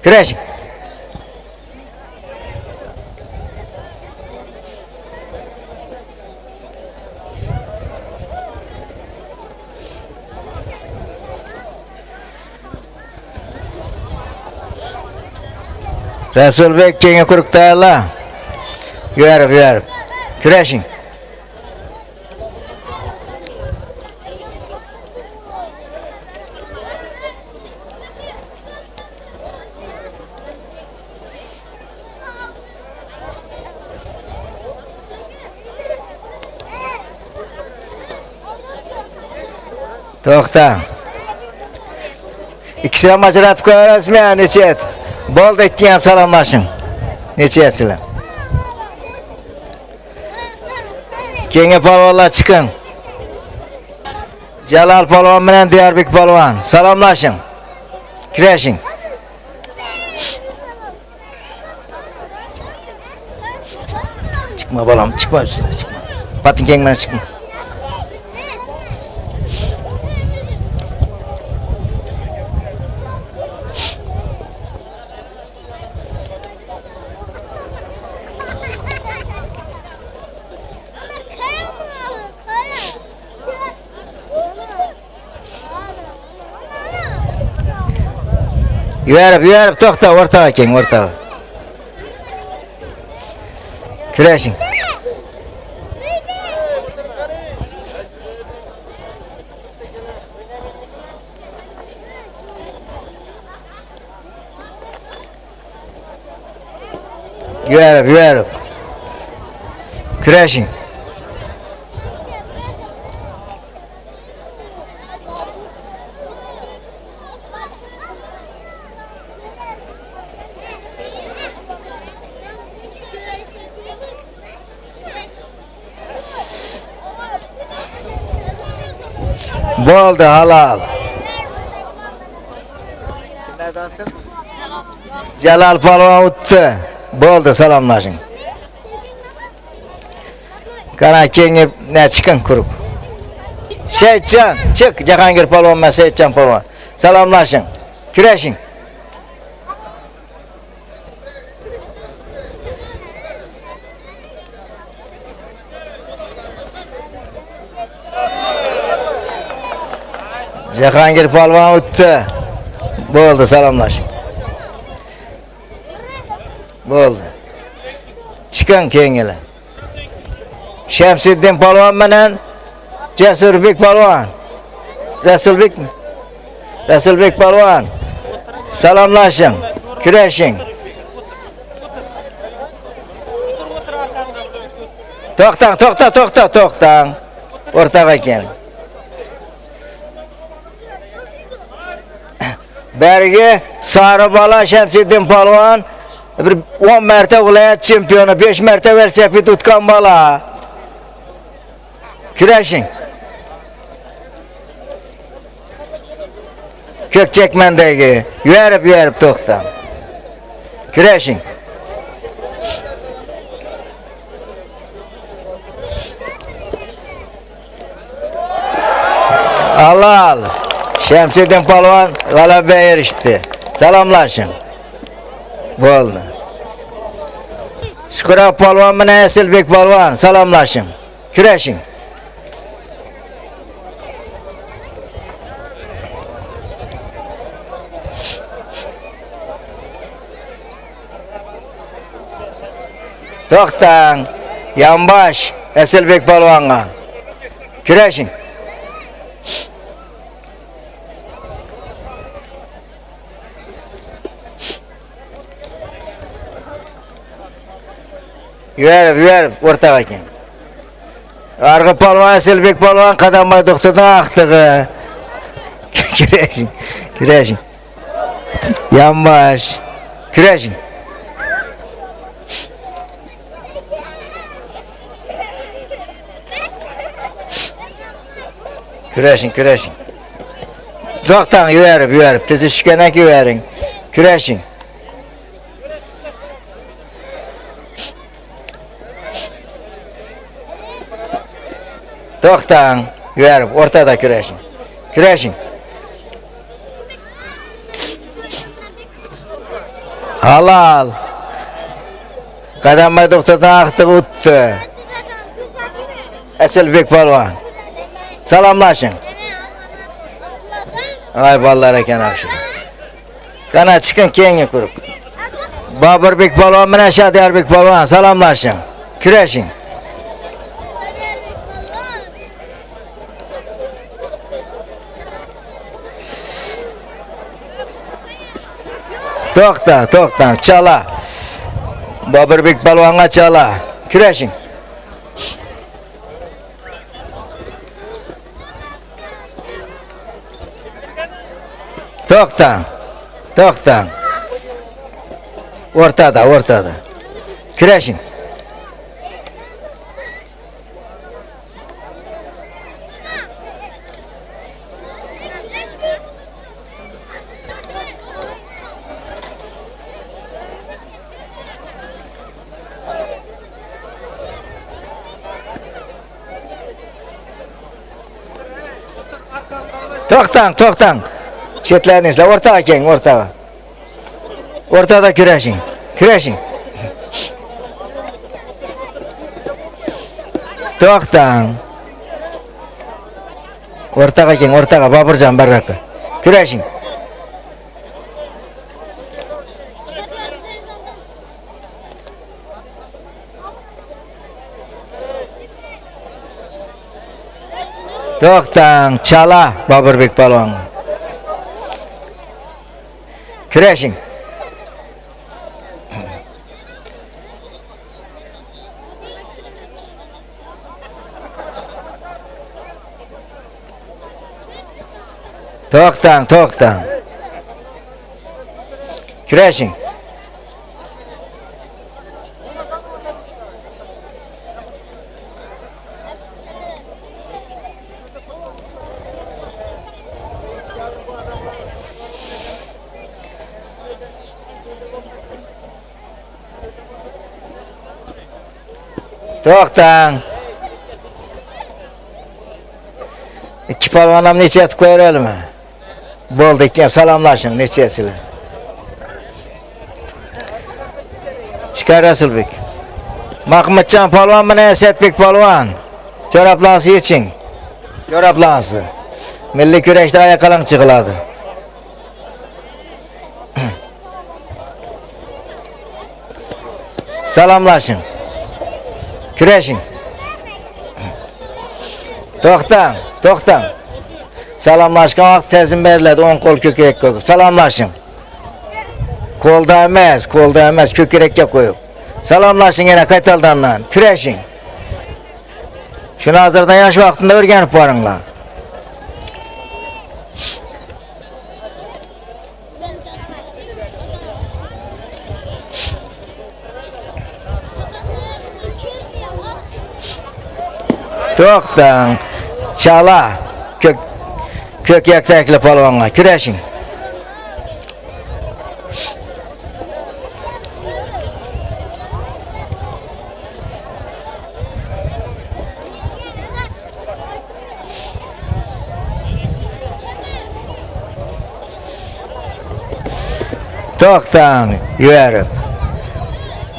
Kurashing. Rasulbek kenge kurukdaylar. Yuvarib. Kurashing. To'xta. İkisini ajratib qo'yasizmi, necha et? Bo'ldi, ikki ham salomlashing. Nechasizlar? Keyingi polvonlar chiqing. Jalal polvon bilan Diyarbek polvon, salomlashing. Kirashing. Chiqma bolam, chiqma sizlar, chiqma. Patinkang bilan chiqma. Yürüp to'xta, o'rtaga keng, o'rtaga. Kirashing. Yürüp. Kirashing. Bo'ldi, halal. Jalal polvon o'tdi. Bo'ldi, salomlashing. Qara kengib ne chiqin quruq. Seyitjon, chiq, Jahongir polvon bilan Seyitjon polvon. Salomlashing. Kirashing. Jahongir polvon o'tdi. Bo'ldi, salomlashing. Bo'ldi. Chiqing kengilar. Shamsiddin polvon bilan Jasurbek polvon. Rasulbekmi? Rasulbek polvon. Salomlashing. Kirashing. To'xtang. O'rtaga kel. Bergi Sari bola Shamsiddin polvon bir 10 marta viloyat chempioni, 5 marta velosiped o'tgan bola. Kirashing. Ko'kchakmandagi yurib to'xta. Kirashing. Halal. Shamsiddin polvon g'alaba erishdi. Salomlashing. Bo'ldi. Shukurov polvon bilan Asilbek polvon, salomlashing. Kirashing. To'xtang. Yonbosh Asilbek polvonga. Kirashing. Yürüp o'rtaga kel. Arg'i polvon Asilbek polvon Qadamboy doktordan aqtig'i. Kirashing. Yonbosh. Kirashing. Kirashing. To'xtang, yurib. Tizi tushganak yuring. Kirashing. To'xtang, yurib, o'rtada kirashing. Halal. Qadamboy doktordan aqtiq o'tdi. Asilbek polvon. Salomlashing. Ay bolalar ekan shu. Qana chiqing keyingi quruq. Boburbek polvon bilan Shadiyarbek polvon, salomlashing. Kirashing. To'xta, chala. Boburbek polvonga chala. Kirashing. To'xtang. To'xtang. O'rtada. Kurashing. To'xtang. Chetlaringizlar o'rtaga keng, o'rtaga. O'rtada kurashing. To'xtang. O'rtaga keng, o'rtaga Boburjon baraka. Kurashing. To'xtang, chala Boburbek palvon. Kurashing. To'xtang. Kurashing. To'xtang. İki palvon ham necha etib qo'yaralmi? Bo'ldi, ikki salomlashing, nechasizlar? Chiqar Rasulbek. Mahmudjon palvon bilan Asadbek palvon. Jo'rablansi yeching. Jo'rablansi. Milliy kurashda oyoqalang chiqiladi. Salomlashing. Kurashing. To'xtang. Salomlashgan vaqt tezim beriladi, 10 qo'l ko'krak qo'yib. Salomlashing. Qo'lda emas, ko'krakka qo'yib. Salomlashing yana qaytaldandan. Kurashing. Shuni hozirdan yosh vaqtida o'rganib boringlar. To'xtang. Chala. Kök yaktakli palvonga kurashing. To'xtang, yurib.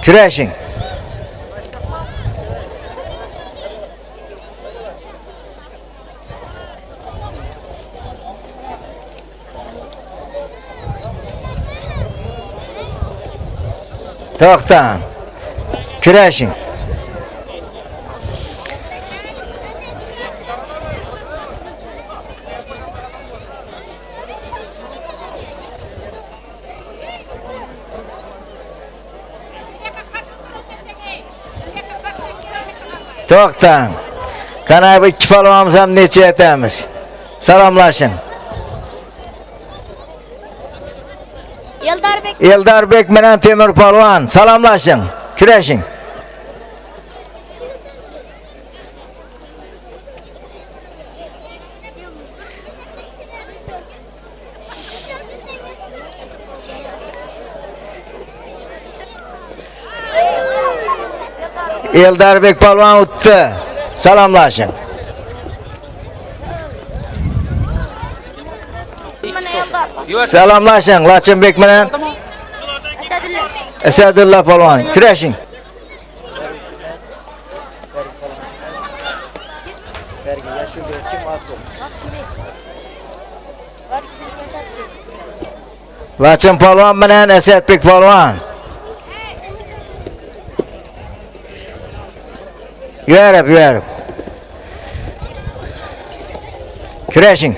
Kurashing. To'xtang. Kurashing. To'xtang. Qana bu ikki palvonimiz ham necha aytamiz? Salomlashing. Eldarbek bilan Temur palvon, salomlashing. Kurashing. Eldarbek palvon o'tdi. Salomlashing. Salomlashing Lachinbek bilan Asadulla palvon. Kurashing. Lachin palvon bilan Asadbek palvon. Yurib. Kurashing.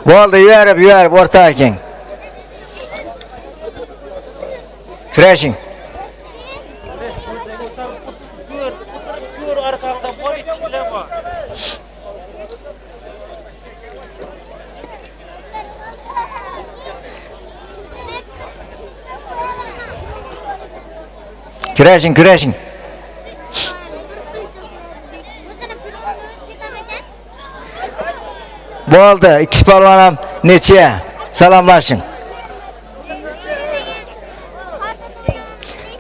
Bo'ldi, yuvarib o'rta ekan. Kurashing. Kurashing. Bo'ldi, ikki polvon ham necha? Salomlashing.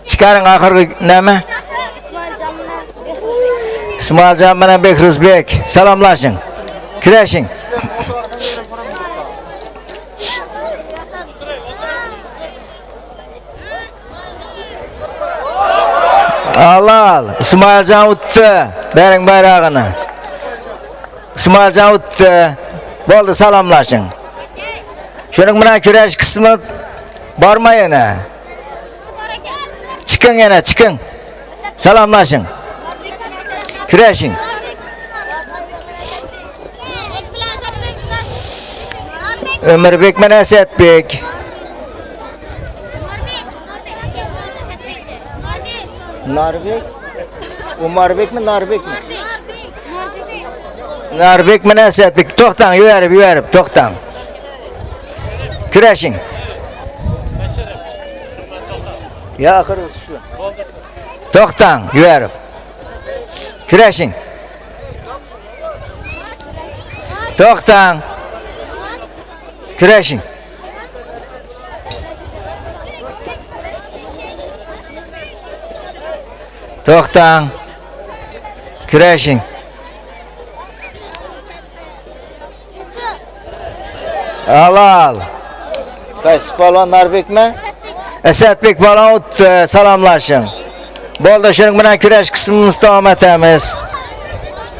Chiqaring oxirgi nima? Ismoiljon bilan Bekruzbek, salomlashing. Kurashing. Halol, Ismoiljon o'tdi. Bering bayrog'ini. Ismoiljon o'tdi. Bo'ldi, salomlashing. Shuning bilan kurash qismi borma yana. Chiqing. Salomlashing. Kurashing. Ömerbek bilan Asadbek. Narbek? Umarbekmi, Narbekmi? Narbek bilan Asadbek. To'xtang, yuvarib, to'xtang. Kurashing. Ya oxiri shu. To'xtang, yuvarib. Kurashing. To'xtang. Kurashing. To'xtang. Kurashing. Halol. Qaysi polvon Narbekmi? Asadbek polvon o'tdi, salomlashing. Bo'ldi, shuning bilan kurash qismimizni davom etamiz.